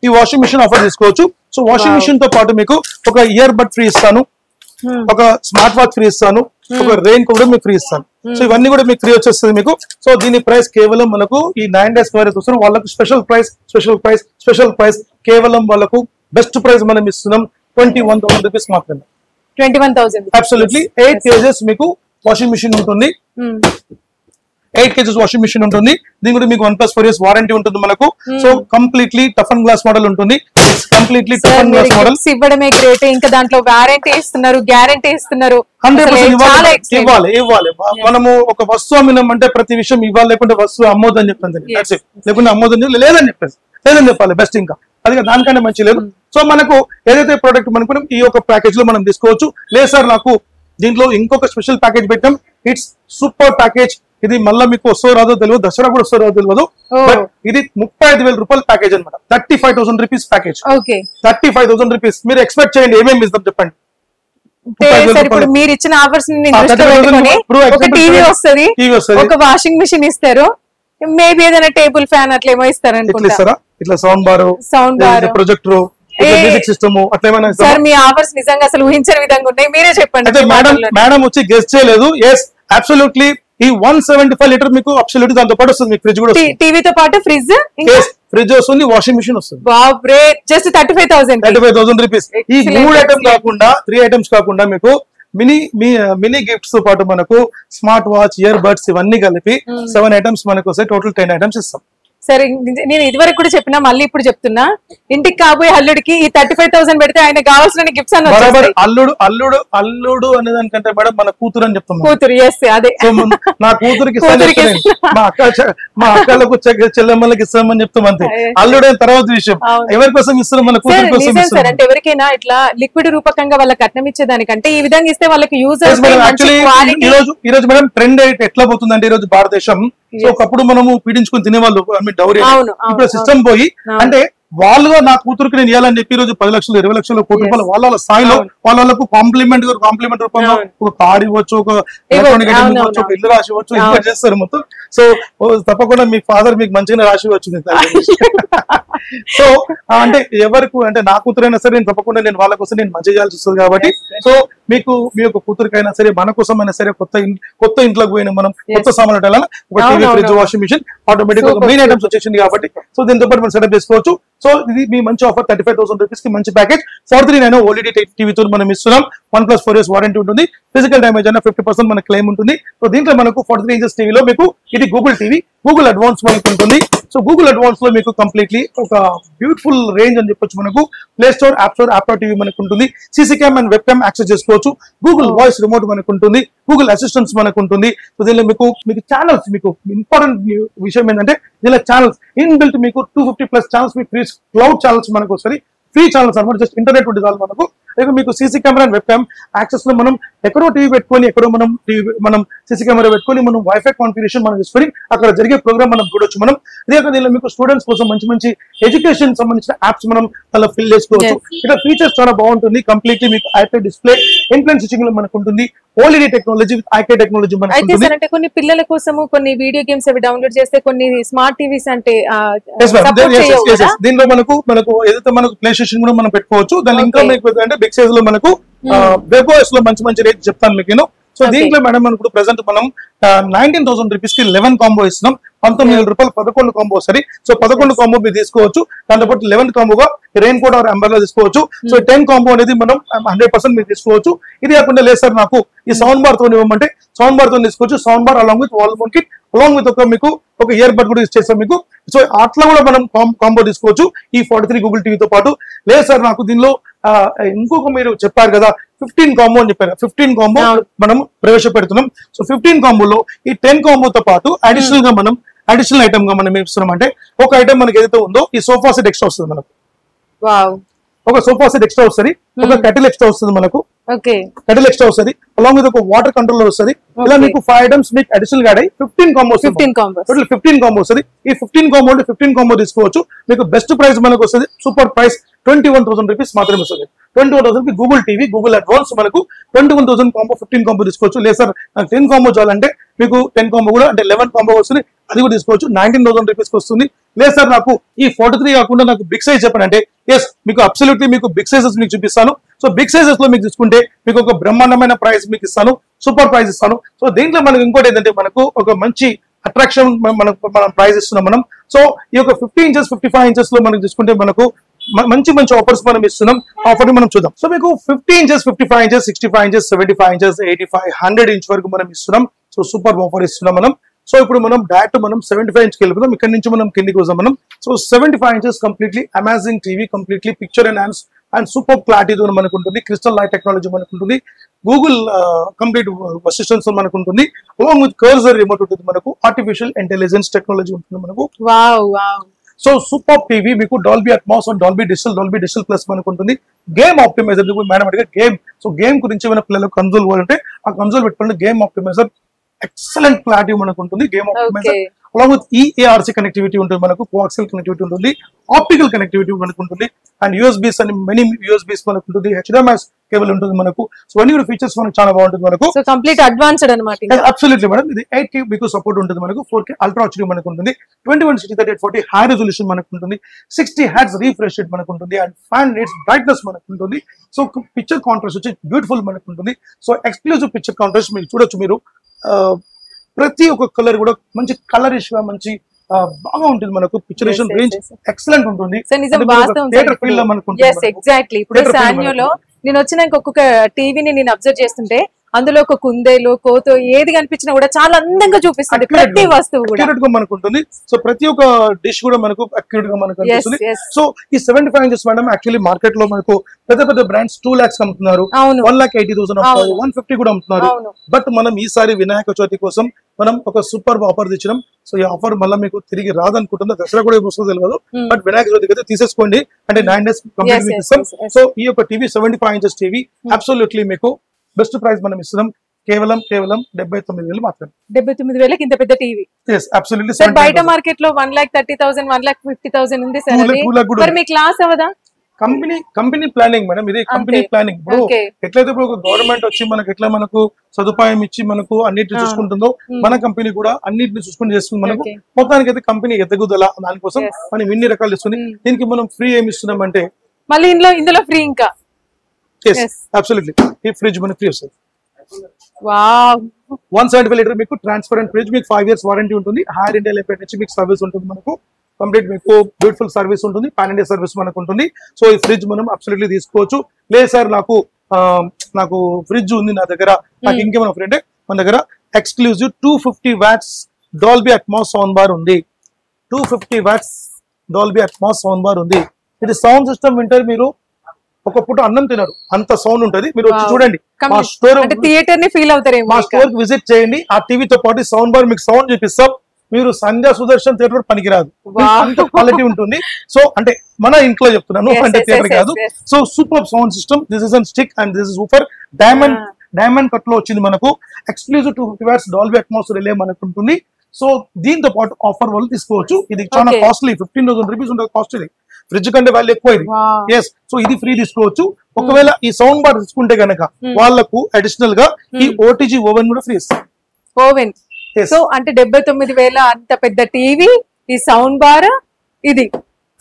ఈ washing machine offer తీసుకోవచ్చు. So washing machine తో పాటు మీకు ఒక ఇయర్ బడ్ ఫ్రీ ఇస్తాను, ఒక స్మార్ట్ వాచ్ ఫ్రీ ఇస్తాను, ఒక రెయిన్ కోట్ మీకు ఫ్రీ ఇస్తాను. సో ఇవన్నీ కూడా మీకు ఫ్రీ వచ్చేస్తుంది మీకు. సో దీని ప్రైస్ కేవలం మనకు ఈ 9 days ఎవరైతే వస్తున్నారో వాళ్ళకు స్పెషల్ ప్రైస్ కేవలం వాళ్ళకు బెస్ట్ ప్రైస్ మనం ఇస్తున్నాం 21,000 రూపీస్ మాత్రమే. 21,000 అబ్సల్యూట్లీ 8 kgs మీకు వాషింగ్ మిషన్ ఉంటుంది. 8 kgs వాషింగ్ మిషన్ ఉంటుంది. దీని కూడా మీకు 1+4 years వారంటీ ఉంటుంది మనకు. So completely tough and glass model ఉంటుంది. Completely tough and glass model ఇవ్వడమే గ్రేట్. ఇంకా దాంట్లో వారంటీ ఇస్తున్నారు, గ్యారంటీ ఇస్తున్నారు. 100% ఇవ్వాలి. మనము ఒక వస్తువు అమ్మినామంటే ప్రతి విషయం ఇవ్వాలి, లేకుంటే వస్తువు అమ్మొద్దు అని చెప్తాను, లేకుంటే అమ్మొద్దు లేదని చెప్పాలి బెస్ట్. ఇంకా అది దానికన్నా మంచి లేదు. సో మనకు ఏదైతే ప్రోడక్ట్ మనకు ఈ యొక్క ప్యాకేజ్ లో మనం తీసుకోవచ్చు. లేదు సార్ నాకు దీంట్లో ఇంకొక స్పెషల్ ప్యాకేజ్ పెట్టాం, ఇట్స్ సూపర్ ప్యాకేజ్. ఇది మళ్ళీ మీకు వస్తో రాదో తెలియదు, దసరా కూడా వస్తో రాదో తెలియదు. బట్ ఇది 35,000 రూపాయల ప్యాకేజ్ అనమాట. 35,000 రూపీస్ ప్యాకేజ్. 35,000 రూపీస్. మీరు ఎక్స్పెక్ట్ చేయండి ఏమేమి ఇస్తాం చెప్పండి. మీరు ఇచ్చిన ఆఫర్స్ టీవీ వస్తుంది, ఒక వాషింగ్ మిషన్ ఇస్తారు, మేబీ ఏదైనా టేబుల్ ఫ్యాన్ అట్లా ఏమో ఇస్తారా, ఇట్లా sound bar, projector, music system అట్లా ఏమైనా. సార్ మీ ఆఫర్స్ నిజంగా అసలు ఊహించని విధంగా ఉన్నాయి, మీరే చెప్పండి. మేడం వచ్చి గెస్ట్ చేయలేదు. ఎస్ అబ్సల్యూట్లీ ఈ 175 లీటర్ మీకు అబ్సల్యూట్లీ దాంతో పాటు వస్తుంది. మీకు ఫ్రిడ్జ్ కూడా టీవీతో పాటు ఫ్రిడ్జ్ వస్తుంది, వాషింగ్ మిషన్ వస్తుంది. Just 35,000 rupees. ఈ 3 ఐటమ్స్ కాకుండా 3 ఐటమ్స్ కాకుండా మీకు మినీ గిఫ్ట్స్ తో పాటు మనకు స్మార్ట్ వాచ్, ఇయర్ బడ్స్ ఇవన్నీ కలిపి 7 ఐటమ్స్ మనకు వస్తాయి. టోటల్ 10 ఐటమ్స్ ఇస్తాం. సరే నేను ఇదివరకు కూడా చెప్పినా, మళ్ళీ ఇప్పుడు చెప్తున్నా, ఇంటికి కాబోయే అల్లుడికి ఈ 35,000 పెడితే ఆయన కావాల్సిన గిఫ్ట్స్ బరాబర్. అల్లుడు అనే దానికంటే మేడం మన కూతురు అని చెప్తాం. కూతురు అదే నా కూతురికి మా అక్కలకు చెల్లెమ్మలకి ఇస్తామని చెప్తాం అంతే. అల్లుడు అయిన తర్వాత విషయం ఎవరి కోసం ఇస్తున్నాం, మన కూతురు కోసం ఇస్తాం. అంటే ఎవరికైనా ఇట్లా లిక్విడ్ రూపకంగా వాళ్ళకి కట్నం ఇచ్చేదానికంటే ఈ విధంగా ఇస్తే వాళ్ళకి యూజ్. ఈ రోజు మేడం ట్రెండ్ ఎట్లా పోతుందంటే ఈ రోజు భారతదేశం, సో ఒకప్పుడు మనము పీడించుకుని తినేవాళ్ళు డౌరీ. ఇప్పుడు సిస్టమ్ పోయి అంటే వాళ్ళుగా నా కూతురికి నేను ఇవ్వాలని చెప్పి ఈ రోజు 10 లక్షలు 20 లక్షలు కోటి రూపాయలు వాళ్ళ స్థాయిలో వాళ్ళకు కాంప్లిమెంట్ రూపంలో ఒక కార్డు ఇవ్వచ్చు, ఒక ఎలక్ట్రానిక్ ఐటమ్ ఇవ్వచ్చు, ఒక ఇల్లు రాసి ఇవ్వచ్చు, ఇంకా చేస్తారు మొత్తం. సో తప్పకుండా మీ ఫాదర్ మీకు మంచిగా రాసి ఇవ్వచ్చు. సో అంటే ఎవరికి అంటే నా కూతురైనా సరే నేను తప్పకుండా నేను వాళ్ళ కోసం నేను మంచి చేయాల్సి వస్తుంది కాబట్టి, సో మీకు మీ యొక్క కూతురికైనా సరే మన కోసం అయినా సరే కొత్త ఇంట్లోకి పోయిన మనం కొత్త సామాన్లు పెట్టాలని ఒక TV, fridge, washing machine automatic ఒక మెయిన్ ఐటమ్స్ వచ్చేసింది కాబట్టి, సో దీంతో పాటు మనం సెటప్ చేసుకోవచ్చు. సో ఇది మీ మంచి ఆఫర్ 35,000 రూపీస్ కి మంచి ప్యాకేజ్. 439 ఓఎల్ఈడి టీవీతో మనం ఇస్తున్నాం. 1+4 years వారంటీ ఉంటుంది. ఫిజికల్ డ్యామేజ్ అయినా 50% మన క్లెయిమ్ ఉంటుంది. సో దీంట్లో మనకు 43 inches టీవీలో మీకు ఇది గూగుల్ టీవీ, గూగుల్ అడ్వాన్స్ మనకు ఉంటుంది. సో గూగుల్ అడ్వాన్స్ లో మీకు కంప్లీట్లీ ఒక బ్యూటిఫుల్ రేంజ్ అని చెప్పొచ్చు. మనకు play store, app store, app TV మనకు ఉంటుంది. CC cam and web cam access చేసుకోవచ్చు. గూగుల్ వాయిస్ రిమోట్ మనకు ఉంటుంది. గూగుల్ అసిస్టెంట్స్ మనకు ఉంటుంది. సో దీనిలో మీకు ఛానల్స్, మీకు ఇంపార్టెంట్ విషయం ఏంటంటే దీనిలో ఛానల్స్ ఇన్బిల్ట్ మీకు 250+ ఛానల్స్ మీకు ఫ్రీ క్లౌడ్ ఛానల్స్ మనకు వస్తుంది. ఫ్రీ ఛానల్స్ అనమాట, జస్ట్ ఇంటర్నెట్ ఉంటుంది మనకు. మీకు CC camera and web cam access లో మనం ఎక్కడో టీవీ పెట్టుకొని, ఎక్కడో మనం సీసీ కెమెరా పెట్టుకొని మనం వైఫై కాన్ఫిగరేషన్ మనం చేసుకొని అక్కడ జరిగే ప్రోగ్రామ్ మనం చూడొచ్చు. మనం ఇదే దీనిలో మీకు స్టూడెంట్స్ కోసం మంచి ఎడ్యుకేషన్ సంబంధించిన యాప్స్ మనం అలా ఫిల్ చేసుకోవచ్చు. ఇక్కడ ఫీచర్స్ చాలా బాగుంటుంది. కంప్లీట్లీ మీకు ఐప్యాడ్ డిస్ప్లే, ఇన్ప్లాంట్ స్విచింగ్ లో మనకు ఉంటుంది. OLED technology with IK technology మనకు ఉంటుంది. అంటే కొన్ని పిల్లల కోసము కొన్ని వీడియో గేమ్స్ అవి డౌన్లోడ్ చేస్తే కొన్ని స్మార్ట్ టీవీస్ అంటే దీనిలో మనకు ఏదైతే మనకు ప్లే స్టేషన్ కూడా మనం పెట్టుకోవచ్చు. దాని ఇంకా మీకు అంటే బిగ్ సైజ్ లో మనకు వెబోఎస్ లో మంచి రేట్ చెప్తాను మీకు. సో దీంట్లో మేడం మనకు ప్రెసెంట్ మనం 19,000 రూపీస్ కి 11 కాంబో ఇస్తున్నాం. 19,000 రూపాయలు 11 కాంబో వస్తుంది. సో 11 కాంబో మీరు తీసుకోవచ్చు. దాంతో పాటు 11 కాంబోగా రెయిన్ కోట్ ఆర్ అంబ్రెల్లా తీసుకోవచ్చు. సో 10 కాంబో అనేది మనం 100% మీరు తీసుకోవచ్చు. ఇది కాకుండా లేదు సార్ నాకు ఈ సౌండ్ బార్ తో ఇవ్వమంటే సౌండ్ బార్ తో తీసుకోవచ్చు. Sound bar along with wall mount kit along with మీకు ఒక ఇయర్ బడ్ కూడా ఇచ్చేస్తాం మీకు. సో అట్లా కూడా మనం కాంబో తీసుకోవచ్చు ఈ 43 గూగుల్ టీవీతో పాటు. లేదు సార్ నాకు దీనిలో ఇంకొక మీరు చెప్పారు కదా 15 కాంబో అని చెప్పారు. 15 కాంబో మనం ప్రవేశపెడుతున్నాం. సో 15 కాంబోలో ఈ 10 కాంబోతో పాటు అడిషనల్ ఐటమ్ గా మనం ఇస్తున్నాం. అంటే ఒక ఐటమ్ మనకి ఏదైతే ఉందో ఈ సోఫా సెట్ ఎక్స్ట్రా వస్తుంది మనకు. ఒక సోఫా సెట్ ఎక్స్ట్రా వస్తుంది, ఒక కటిల్ ఎక్స్ట్రా వస్తుంది మనకు. కటిల్ ఎక్స్ట్రా వస్తుంది అలాంగ్ విత్ ఒక వాటర్ కంట్రోలర్ వస్తుంది. ఇలా మీకు 5 ఐటమ్స్ మీకు అడిషనల్ గా 15 కాంబో 15 కాంబో వస్తుంది. ఈ 15 కాంబో తీసుకోవచ్చు. మీకు బెస్ట్ ప్రైస్ మనకు వస్తుంది. సూపర్ ప్రైస్ 21,000 రూపీస్ మాత్రమే వస్తుంది. 21,000 కి గూగుల్ టీవీ, గూగుల్ అడ్వాన్స్ మనకు 21,000 కాంబో 15 కాంబో తీసుకోవచ్చు. లేదు సార్ నాకు 10 కాంబో చాలంటే మీకు 10 కాంబో కూడా అంటే 11 కాంబో వస్తుంది, అది కూడా తీసుకోవచ్చు. 19,000 రూపీస్కి వస్తుంది. లేదు సార్ నాకు ఈ 43 కాకుండా నాకు బిగ్ సైజ్ చెప్పండి అంటే ఎస్ మీకు అబ్సల్యూట్లీ మీకు బిగ్ సైజెస్ మీకు చూపిస్తాను. సో బిగ్ సైజెస్ లో మీకు తీసుకుంటే మీకు ఒక బ్రహ్మాండమైన ప్రైస్ మీకు ఇస్తాను, సూపర్ ప్రైస్ ఇస్తాను. సో దీంట్లో మనకు ఇంకోటి ఏంటంటే మనకు ఒక మంచి అట్రాక్షన్ మనం ప్రైస్ ఇస్తున్నాం మనం. సో ఈ యొక్క 50 ఇంచెస్ 55 ఇంచెస్ లో మనం తీసుకుంటే మనకు మంచి మంచి ఆఫర్స్ మనం ఇస్తున్నాం. ఆఫర్ ని మనం చూద్దాం. సో మీకు 50 inches 55 inches 65 inches 75 inches 85 100 inch వరకు మనం ఇస్తున్నాం. సో సూపర్ ఆఫర్ ఇస్తున్నాం మనం. సో ఇప్పుడు మనం డైరెక్ట్ మనం 75 ఇంచ్కి వెళ్ళిపోతాం. ఇక్కడ నుంచి మనం కిందికి వస్తాం మనం. So 75 inches completely amazing TV, completely picture and super క్లారిటీతో మనకు ఉంటుంది. క్రిస్టల్ లైట్ టెక్నాలజీ మనకు ఉంటుంది. గూగుల్ కంప్లీట్ అసిస్టెంట్స్ మనకు ఉంటుంది. అలాంగ్ విత్ కర్సర్ రిమోట్ ఉంటుంది మనకు. ఆర్టిఫిషియల్ ఇంటెలిజెన్స్ టెక్నాలజీ ఉంటుంది మనకు. సో సూపర్ టీవీ మీకు Dolby Atmos and Dolby digital plus మనకు ఉంటుంది. గేమ్ ఆప్టిమైజర్ మేడం అడిగే గేమ్. సో గేమ్ గురించి ఏమైనా పిల్లలకు కన్సోల్ కావాలంటే ఆ కన్సోల్ పెట్టుకుంటే గేమ్ ఆప్టిమైజర్ ఎక్సలెంట్ క్లారిటీ మనకు ఉంటుంది. Game optimizer along with EARC connectivity ఉంటుంది మనకు. కోఆక్సియల్ కనెక్టివిటీ ఉంటుంది, ఆప్టికల్ కనెక్టివిటీ మనకు ఉంటుంది, అండ్ USBs అని మెనీ USBs మనకు ఉంటుంది. HDMI కేబుల్ ఉంటుంది మనకు. సో అన్ని కూడా ఫీచర్స్ మనకు చాలా బాగుంటుంది మనకు. సో కంప్లీట్ అడ్వాన్స్డ్ అన్నమాట. Absolutely madam. ఇది 8K మీకు సపోర్ట్ ఉంటుంది మనకు. 4K అల్ట్రా HD మనకు ఉంటుంది. 2160x30 హై రెజల్యూషన్ మనకు ఉంటుంది. 60 Hz రిఫ్రెష్ రేట్ మనకు ఉంటుంది. అండ్ 5 nits బ్రైట్నెస్ మనకు ఉంటుంది. సో పిక్చర్ కాంట్రాస్ట్ వచ్చి బ్యూటిఫుల్ మనకు ఉంటుంది. సో ఎక్స్క్లూజివ్ పిక్చర్ కాంట్రాస్ట్ మీరు చూడొచ్చు. మీరు ప్రతి ఒక్క కలర్ కూడా మంచి కలరిష్ గా మంచి బాగా ఉంటుంది మనకు. పిక్చరేషన్ రేంజ్ ఎక్సలెంట్ ఉంటుంది. థియేటర్ ఫీల్ లో మనకు ఎగ్జాక్ట్లీ. ఇప్పుడు సాన్యోలో నేను వచ్చినాక ఒక్కొక్క టీవీని నేను అబ్జర్వ్ చేస్తుంటే అందులో ఒక కుందేలు, కోతో ఏది కనిపించినా కూడా చాలా అందంగా చూపిస్తుంది ప్రతి వస్తువు కూడా. అక్యురేట్ గా మనకు ఉంటుంది. సో ప్రతి ఒక్క డిష్ కూడా మనకు అక్యురేట్ గా మనకు కనిపిస్తుంది. సో ఈ 75 ఇంచెస్ మేడం యాక్చువల్లీ మార్కెట్ లో మనకు పెద్ద పెద్ద బ్రాండ్స్ 2 lakhs అమ్ముతున్నారు, 1,80,000 అమ్ముతున్నారు, 150 కూడా అమ్ముతున్నారు. బట్ మనం ఈసారి వినాయక చవితి కోసం మనం ఒక సూపర్ ఆఫర్ తెచ్చినాం. సో ఈ ఆఫర్ మళ్ళీ మీకు తిరిగి రాదనుకుంటున్నా. దసరా కూడా వస్తుందో తెలియదు, బట్ వినాయక చవితికి అయితే తీసేసుకోండి. అంటే 9 days కంప్లీట్ మీకు ఇస్తాం. సో ఈ యొక్క టీవీ 75 ఇంచెస్ టీవీ అబ్సల్యూట్లీ మీకు బెస్ట్ ప్రైస్ మనం ఇస్తున్నాం. కేవలం 79,000 మాత్రమే. 79,000 ఇంత పెద్ద టీవీ. yes absolutely. సార్ బయట మార్కెట్ లో 1,30,000 1,50,000 ఉంది సార్. మరి మీ క్లాస్ అవదా? Company planning madam. ఇది కంపెనీ ప్లానింగ్. ఇప్పుడు ఎట్లయితే ఇప్పుడు ఒక గవర్నమెంట్ వచ్చి మనకు ఎట్లా మనకు సదుపాయం ఇచ్చి మనకు అన్నిటిని చూసుకుంటుందో మన కంపెనీ కూడా అన్నిటిని చూసుకుని చేస్తుంది మనకు. మొత్తానికి అయితే కంపెనీ ఎదగుదల దానికోసం మనం ఇన్ని రకాలు ఇస్తుంది. దీనికి మనం ఫ్రీ ఏమి ఇస్తున్నాం అంటే మళ్ళీ ఇందులో ఫ్రీ ఇంకా అబ్సల్యూట్లీ ఈ ఫ్రిడ్జ్ మనకి ఫ్రీ వస్తుంది. వావ్ 175 లీటర్ మీకు ట్రాన్స్పరెంట్ ఫ్రిడ్జ్. మీకు 5 years వారంటీ ఉంటుంది. హైర్ ఇండియా లైఫ్ నుంచి మీకు సర్వీస్ ఉంటుంది మనకు. కంప్లీట్ మీకు బ్యూటిఫుల్ సర్వీస్ ఉంటుంది. పాన్ ఇండియా సర్వీస్ మనకు ఉంటుంది. సో ఈ ఫ్రిడ్జ్ మనం అబ్సల్యూట్లీ తీసుకోవచ్చు. లేదు సార్ నాకు ఫ్రిడ్జ్ ఉంది నా దగ్గర, నాకు ఇంకేమైనా ఫ్రీ అంటే మన దగ్గర exclusive 250 watts Dolby Atmos sound bar ఉంది. 250 watts Dolby Atmos sound bar ఉంది. ఇది సౌండ్ సిస్టమ్ వింటారు మీరు ఒక పూట అన్నం తినరు, అంత సౌండ్ ఉంటది. మీరు వచ్చి చూడండి మా స్టోర్, థియేటర్ ని ఫీల్ అవుతారు. మా స్టోర్ కి విజిట్ చేయండి. ఆ టీవీతో పాటు సౌండ్ బార్ మీకు సౌండ్ చూపిస్తాం. మీరు సంధ్యా సుదర్శన్ థియేటర్ పనికిరాదు, అంత క్వాలిటీ ఉంటుంది. సో అంటే మన ఇంట్లో చెప్తున్నాను, అంటే థియేటర్ కాదు. So super sound system. This is an stick and this is super diamond cut లో వచ్చింది మనకు. Exclusive 250 watts Dolby Atmos relay మనకు ఉంటుంది. సో దీంతో పాటు ఆఫర్ వాళ్ళు తీసుకోవచ్చు. ఇది చాలా కాస్ట్లీ, 15,000 rupees ఉంటుంది కాస్ట్. ఇది ఫ్రిడ్జ్ కంటే వాల్యూ ఎక్కువ ఇది. ఎస్, సో ఇది ఫ్రీ తీసుకోవచ్చు. ఒకవేళ ఈ సౌండ్ బార్ తీసుకుంటే గనక వాళ్ళకు అడిషనల్ గా ఈ OTG ఓవెన్ కూడా ఫ్రీ ఇస్తారు. ఓవెన్. సో అంటే 79,000 అంత పెద్ద టీవీ, ఈ సౌండ్ బార్, ఇది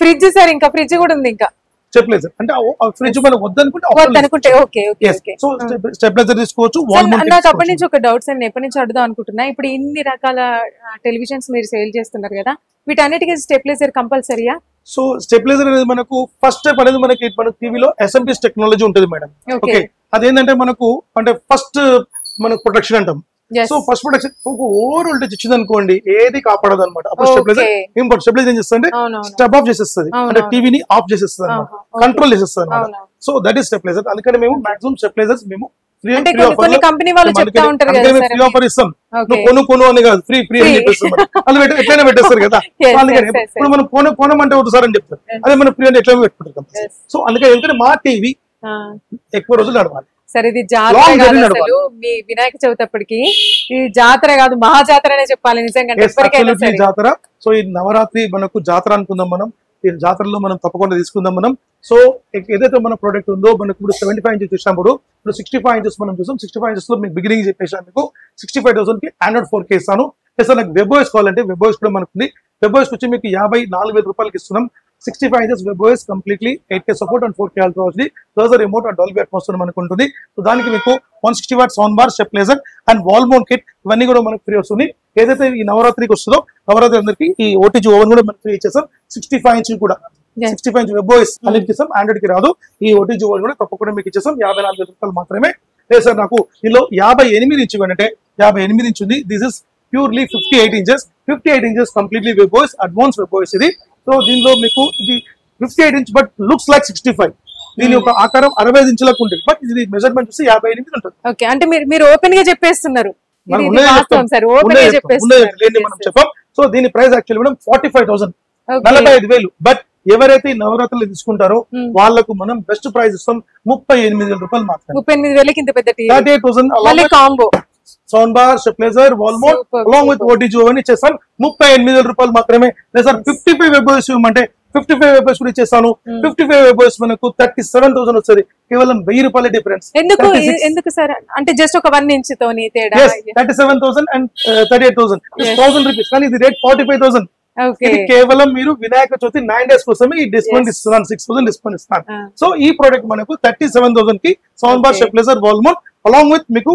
ఫ్రిడ్జ్. సార్ ఇంకా ఫ్రిడ్జ్ కూడా ఉంది ఇంకా చెప్పలేదు సార్. అంటే ఫ్రిడ్జ్ మనం వద్దనుకుంటే ఓకే. సో స్టెబిలైజర్ తీసుకోవచ్చు. నాకు అప్పటి నుంచి ఒక డౌట్స్ అండి ఎప్పటి నుంచి అడుగుదాం అనుకుంటున్నా. ఇప్పుడు ఇన్ని రకాల టెలివిజన్స్ మీరు సేల్ చేస్తున్నారు కదా, వీటన్నిటికీ స్టెబిలైజర్ కంపల్సరీయా? సో స్టెబిలైజర్ అనేది మనకు ఫస్ట్ స్టెప్ అనేది మన టీవీలో SMPS టెక్నాలజీ ఉంటుంది మేడం. ఓకే, అదేంటంటే మనకు అంటే ఫస్ట్ మనకు ప్రొటెక్షన్ అంటాం. సో ఫస్ట్ ప్రొటెక్షన్ ఒక ఓవర్ వోల్టేజ్ ఇచ్చింది అనుకోండి, ఏది కాపాడదు అనమాట. అప్పుడు స్టెబిలైజర్ ఏం చేస్తుంది, స్టెప్ ఆఫ్ చేసేస్తుంది, అంటే టీవీని ఆఫ్ చేసేస్తుంది అనమాట, కంట్రోల్ చేసేస్తుంది అనమాట. So that is stabiliser. అందుకని మేము మాక్సిమం స్టెబిలైజర్స్ మేము ఫ్రీ ఆఫర్ ఇస్తాం. కొను అని కాదు, ఫ్రీ అని చెప్పేస్తాం. అది ఎట్లయినా పెట్టేస్తారు కదా. అందుకని ఇప్పుడు మనం కొనమంటే అవుతుంది సార్ అని చెప్తారు. అదే మనం ఫ్రీ అంటే ఎట్లా పెట్టుకుంటాం. సో అందుకని ఎందుకంటే మా టీవీ ఎక్కువ రోజులు నడవాలి. సరే, ఇది జాతర కాదు అసలు. మీ వినాయక చవితి అప్పటికి ఇది జాతర కాదు, మహా జాతర అనే చెప్పాలి నిజంగా. జాతర. సో ఈ నవరాత్రి మనకు జాతర అనుకుందాం మనం. ఈ జాతరలో మనం తప్పకుండా తీసుకుందాం మనం. సో ఏదైతే మన ప్రోడక్ట్ ఉందో మనకు ఇప్పుడు 75 ఇంచెస్ చూసినప్పుడు ఇప్పుడు 65 ఇంచెస్ మనం చూసాం. 65 ఇంచెస్ లో మీకు బిగినింగ్ చెప్పేసాను మీకు 65,000 కి Android 4K ఇస్తాను. సార్ నాకు WebOS కావాలంటే WebOS కూడా మనకుంది. WebOS వచ్చి మీకు 54,000 రూపాయలకి ఇస్తున్నాం. 65 inches WebOS completely 8K support and 4K ultra HD plus remote and Dolby Atmos మనకు ఉంటుంది. సో దానికి మీకు 160 what sound bar, stabiliser and wall mount kit ఇవన్నీ కూడా మనకు ఫ్రీ వస్తుంది. ఏదైతే ఈ నవరాత్రికి వస్తుందో నవరాత్రి అందరికి ఈ OTG ఓవెన్ కూడా మనకు ఫ్రీ ఇచ్చేసాం. 65 ఇంచ్ కూడా 65 ఇంచ్ WebOS అన్నిటికి ఇస్తాం. Android కి రాదు. ఈ OTG ఓవెన్ కూడా తప్పకుండా మీకు ఇచ్చేసాం. 54,000 రూపాయలు మాత్రమే. లేదు సార్ నాకు ఇందులో 58 ఇంచ్ అంటే 58 ఇంచ్ ఉంది. This is purely 58 inches. 58 inches completely WebOS, advance WebOS ఇది. సో దీనిలో మీకు ఇది 58 ఇంచ్ బట్ లుక్స్ లైక్ 65. దీని యొక్క ఆకారం 65 ఇంచులకు ఉంటుంది. బట్ ఇది మెజర్మెంట్ చూసి 58 ఉంటుంది. ఓకే, అంటే మీరు ఓపెన్ గా చెప్పేస్తున్నారు. మనం చెప్పాం. సో దీని ప్రైస్ యాక్చువల్లీ మేడం 45,000, 45,000. బట్ ఎవరైతే నవరాత్రులు తీసుకుంటారో వాళ్ళకు మనం బెస్ట్ ప్రైస్ ఇస్తాం 38,000 రూపాయలు మాత్రమే. 38,000కి ఇంత పెద్ద 38,000 combo sound bar, stabilizer, wall mount along with OTG oven ఇచ్చేస్తాను 38,000 రూపాయలు మాత్రమే. లేదు సార్ 55 WebOS ఇవ్వమంటే 55 WebOS కూడా ఇచ్చేస్తాను. 55 WebOS మనకు 37,000 వస్తుంది. కేవలం 1,000 రూపాయల డిఫరెన్స్. ఎందుకు సార్? అంటే జస్ట్ ఒక 1 ఇంచ్ తోని తేడా. 37,000 అండ్ 38,000 1000 రూపీస్. కానీ ఇది రేట్ 45,000. ఇది కేవలం మీరు వినాయక చవితి 9 days కోసమే ఈ డిస్కౌంట్ ఇస్తున్నాను. 6,000 డిస్కౌంట్ ఇస్తాను. సో ఈ ప్రోడక్ట్ మనకు 37,000 కి sound bar, stabilizer, wall mount along with మీకు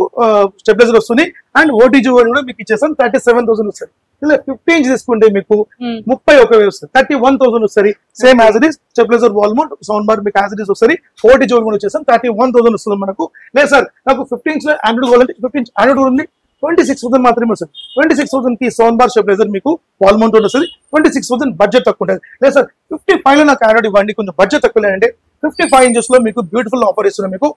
స్టెబిలైజర్ వస్తుంది అండ్ OTG ఓవెన్ కూడా మీకు ఇచ్చేస్తాను. 37,000 వస్తుంది. ఇలా 50 ఇంచ్ తీసుకుంటే మీకు 31,000 వస్తుంది. 31,000 వస్తుంది. Same as it is stabiliser, wall mount, sound bar మీకు యాజ్ ఇట్ ఈస్ వస్తుంది. OTG ఓవెన్ కూడా వచ్చేస్తాం 31,000 వస్తుంది మనకు. లేదు సార్ నాకు 50 ఇంచ్ ఆండ్రాయిడ్ కావాలంటే 50 ఇంచ్ ఆండ్రాయిడ్ ఉంది 26,000 మాత్రమే వస్తుంది. 26,000 కి సౌండ్ బార్, స్టెబిలైజర్ మీకు వాల్ మౌంట్ వస్తుంది. 26,000 బడ్జెట్ తక్కువ ఉంటుంది. లేదు సార్ 55 లో నాకు ఆండ్రాయిడ్ ఇవ్వండి, కొంచెం బడ్జెట్ తక్కువ లేదంటే 55 ఇంచెస్ లో మీకు బ్యూటిఫుల్ ఆఫర్ ఇస్తున్నాం. మీకు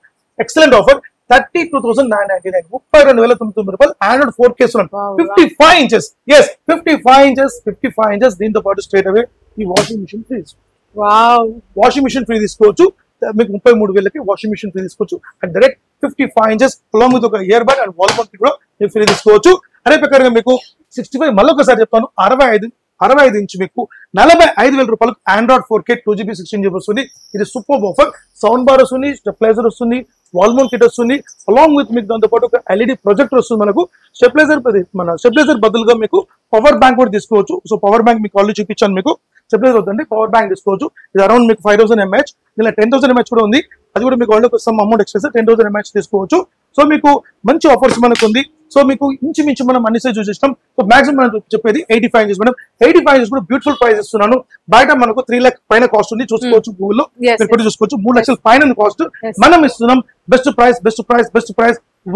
ఎక్సలెంట్ ఆఫర్ 32,999, 32,999 రూపాయలు ఆండ్రాయిడ్ 4K ఇస్తున్నాం. 55 ఇంచెస్. Yes 55 inches. దీంతో పాటు స్ట్రేట్ అవే ఈ washing machine free. Washing machine free తీసుకోవచ్చు. మీకు 33,000కి వాషింగ్ మిషన్ ఫ్రీ తీసుకోవచ్చు. And direct 55 inches along with ఒక ear bud and wall mount కూడా మీరు ఫ్రీ తీసుకోవచ్చు. అదే ప్రకారంగా మీకు 65 మళ్ళీ ఒకసారి చెప్తాను 65 ఇంచ్ మీకు 45,000 రూపాయలకు ఆండ్రాయిడ్ 4K 2GB 16GB వస్తుంది. ఇది సూపర్ ఆఫర్. సౌండ్ బార్ వస్తుంది, స్టెబిలైజర్ వస్తుంది, వాల్ మౌంట్ కిట్ వస్తుంది అలాంగ్ విత్ మీకు దాంతో పాటు ఒక LED ప్రొజెక్టర్ వస్తుంది. మనకు స్టెబిలైజర్ బదులుగా మీకు పవర్ బ్యాంక్ కూడా తీసుకోవచ్చు. సో పవర్ బ్యాంక్ మీకు ఆల్రెడీ చూపించాను. మీకు స్టెబిలైజర్ వద్దండి, పవర్ బ్యాంక్ తీసుకోవచ్చు. ఇది అరౌండ్ మీకు 5,000 mAh. ఇలా 10,000 mAh కూడా ఉంది. అది కూడా మీకు వాళ్ళకి సమ్ అమౌంట్ ఎక్స్ట్రా 10,000 mAh తీసుకోవచ్చు. సో మీకు మంచి ఆఫర్స్ మనకు ఉంది. సో మీకు ఇంచుమించు మనం అన్ని సైజ్ చూసిస్తాం. సో మాక్సిమం మనం చెప్పేది 85 ఇంచెస్ మేడం. 85 ఇంచెస్ కూడా బ్యూటిఫుల్ ప్రైస్ ఇస్తున్నాను. బయట మనకు 3 lakhs పైన కాస్ట్ ఉంది. చూసుకోవచ్చు గూగుల్లో మీరు చూసుకోవచ్చు. 3 lakhs పైన కాస్ట్. మనం ఇస్తున్నాం బెస్ట్ ప్రైస్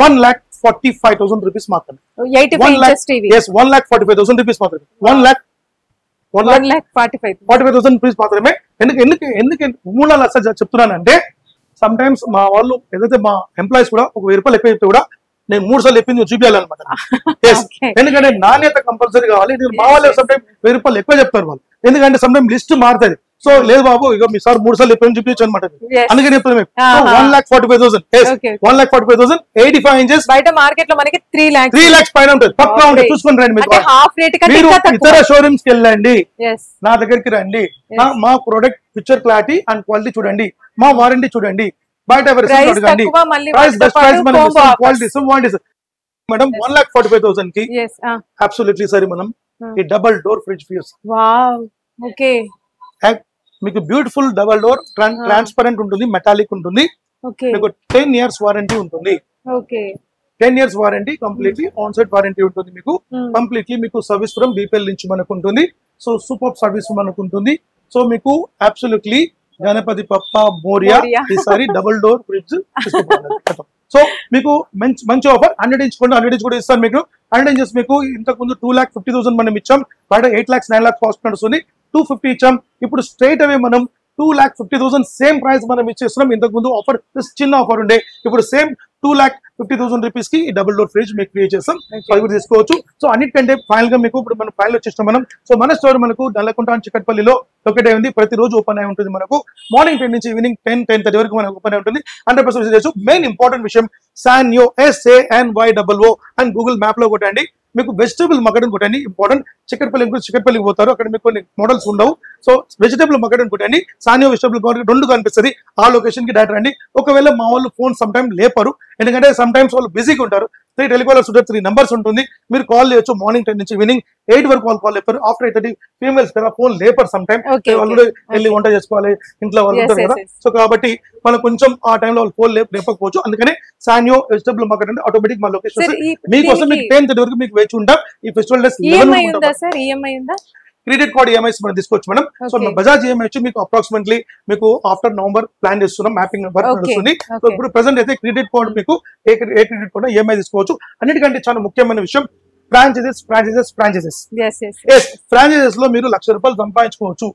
1,45,000 రూపీస్ మాత్రమే. 1,45,000 రూపీస్ మాత్రమే. 1,45,000 రూపీస్ మాత్రమే. ఎందుకు 3 లక్షలు చెప్తున్నానంటే సమ్ టైమ్స్ మా వాళ్ళు ఏదైతే మా ఎంప్లాయీస్ కూడా ఒక 1,000 రూపాయలు ఎక్కువ చెప్తే కూడా నేను 3 సార్లు చెప్పింది చూపించాలన్నమాట. ఎందుకంటే నాణ్యత కంపల్సరీ కావాలి. మా వాళ్ళు సమ్ టైమ్ 1,000 రూపాయలు ఎక్కువ చెప్తారు వాళ్ళు. ఎందుకంటే సమ్ టైమ్ లిస్ట్ మారుతుంది. సో లేదు బాబు ఇక మీ సార్ 3 సార్లు చెప్పని చూపించు అనమాట. అందుకని చెప్తాను మేము 1,45,000. 1,45,000 85 ఇంచెస్. బయట మార్కెట్ లో మనకి 3 lakhs పైన ఉంటుంది. పక్కా ఉంటుంది. చూసుకొని రండి. మీరు ఇతర షోరూమ్స్ కి వెళ్ళండి, నా దగ్గరికి రండి. మా product picture clarity and quality చూడండి, మా వారంటీ చూడండి. బయట అడగండి. మేడం 1,45,000 కి అబ్సల్యూట్లీ సరే మనం ఈ డబల్ డోర్ ఫ్రిడ్జ్ ఫ్రీ వస్తుంది. మీకు బ్యూటిఫుల్ డబల్ డోర్ ట్రాన్స్పరెంట్ ఉంటుంది, మెటాలిక్ ఉంటుంది. మీకు 10 years వారంటీ ఉంటుంది. 10 years warranty completely on site warranty ఉంటుంది. మీకు కంప్లీట్లీ మీకు సర్వీస్ ఫ్రమ్ BPL నుంచి మనకు ఉంటుంది. సో సూపర్ సర్వీస్ మనకు ఉంటుంది. సో మీకు అబ్సల్యూట్లీ గణపతి పప్ప మోరియా ఈసారి డబుల్ డోర్ ఫ్రిడ్జ్. సో మీకు మంచి ఆఫర్ 100 ఇంచ్ కూడా ఇస్తాను. మీకు 100 ఇంచెస్ మీకు ఇంతకు ముందు 2,50,000 మనం ఇచ్చాం. బయట 8 lakhs 9 lakhs కాస్ట్ నడుస్తుంది. 250 ఇచ్చాం. ఇప్పుడు స్ట్రైట్ అవే మనం 2,50,000 సేమ్ ప్రైస్ మనం ఇచ్చేస్తున్నాం. ఇంతకు ముందు ఆఫర్ చిన్న ఆఫర్ ఉండే, ఇప్పుడు సేమ్ 2,50,000 రూపీస్ కి డబుల్ డోర్ ఫ్రిడ్జ్ మీకు క్రియేట్ చేస్తాం. అది కూడా తీసుకోవచ్చు. సో అన్నిటికంటే ఫైనల్ గా మీకు ఇప్పుడు మనం ఫైనల్ వచ్చేస్తాం మనం. సో మన స్టోర్ మనకు నల్లకుంట చిక్కట్పల్లిలో ఒకటే ఉంది. ప్రతిరోజు ఓపెన్ అయి ఉంటుంది. మనకు మార్నింగ్ 10 నుంచి ఈవినింగ్ 10-10:30 వరకు మనకు ఓపెన్ అయి ఉంటుంది. 100% మెయిన్ ఇంపార్టెంట్ విషయం SANYO SANYO అని గూగుల్ మ్యాప్ లో కొట్టండి. మీకు వెజిటబుల్ మగడ్ అనుకోండి ఇంపార్టెంట్. చిక్కడపల్లికి పోతారు, అక్కడ మీకు కొన్ని మోడల్స్ ఉండవు. సో వెజిటబుల్ మగడ్ అనుకోండి సానియో వెజిటబుల్ మార్కెట్ 2 కనిపిస్తుంది. ఆ లొకేషన్ కి డైరెక్ట్ రండి. ఒకవేళ మా వాళ్ళు ఫోన్ సమ్ టైమ్ లేపరు, ఎందుకంటే సమ్ టైమ్స్ వాళ్ళు బిజీగా ఉంటారు. 3 టెలికాలర్స్ ఉంటారు, 3 నెంబర్స్ ఉంటుంది. మీరు కాల్ చేయొచ్చు మార్నింగ్ 10 నుంచి ఈవినింగ్ 8 వరకు వాళ్ళు కాల్ లేపారు. ఆఫ్టర్ 8:30 ఫీమేల్స్ కదా ఫోన్ లేపర్ సమ్ టైమ్, వాళ్ళు కూడా వెళ్ళి వంట చేసుకోవాలి, ఇంట్లో వాళ్ళు ఉంటారు కదా. సో కాబట్టి మనం కొంచెం ఆ టైంలో వాళ్ళు ఫోన్ లేపకపోవచ్చు. అందుకనే సానియో వెజిటబుల్ మార్కెట్ అంటే ఆటోమేటిక్ మా లొకేషన్ మీకోసం మీకు 10:30 వరకు మీకు వేచి ఉంటాం. ఈ festival days credit card EMIs మనం తీసుకోవచ్చు మేడం. సో బజాజ్ ఈఎంఐ వచ్చి మీకు అప్రాక్సిమేట్లీ మీకు ఆఫ్టర్ నవంబర్ ప్లాన్ చేస్తున్నాం, మ్యాపింగ్ వర్క్ నడుస్తుంది. సో ఇప్పుడు ప్రెసెంట్ అయితే క్రెడిట్ కార్డ్ మీకు ఏ క్రెడిట్ కార్డ్ ఈఎంఐ తీసుకోవచ్చు. అన్నిటికంటే చాలా ముఖ్యమైన విషయం ఫ్రాంచైజెస్. ఫ్రాంచైజెస్ లో మీరు ₹1,00,000 సంపాదించుకోవచ్చు.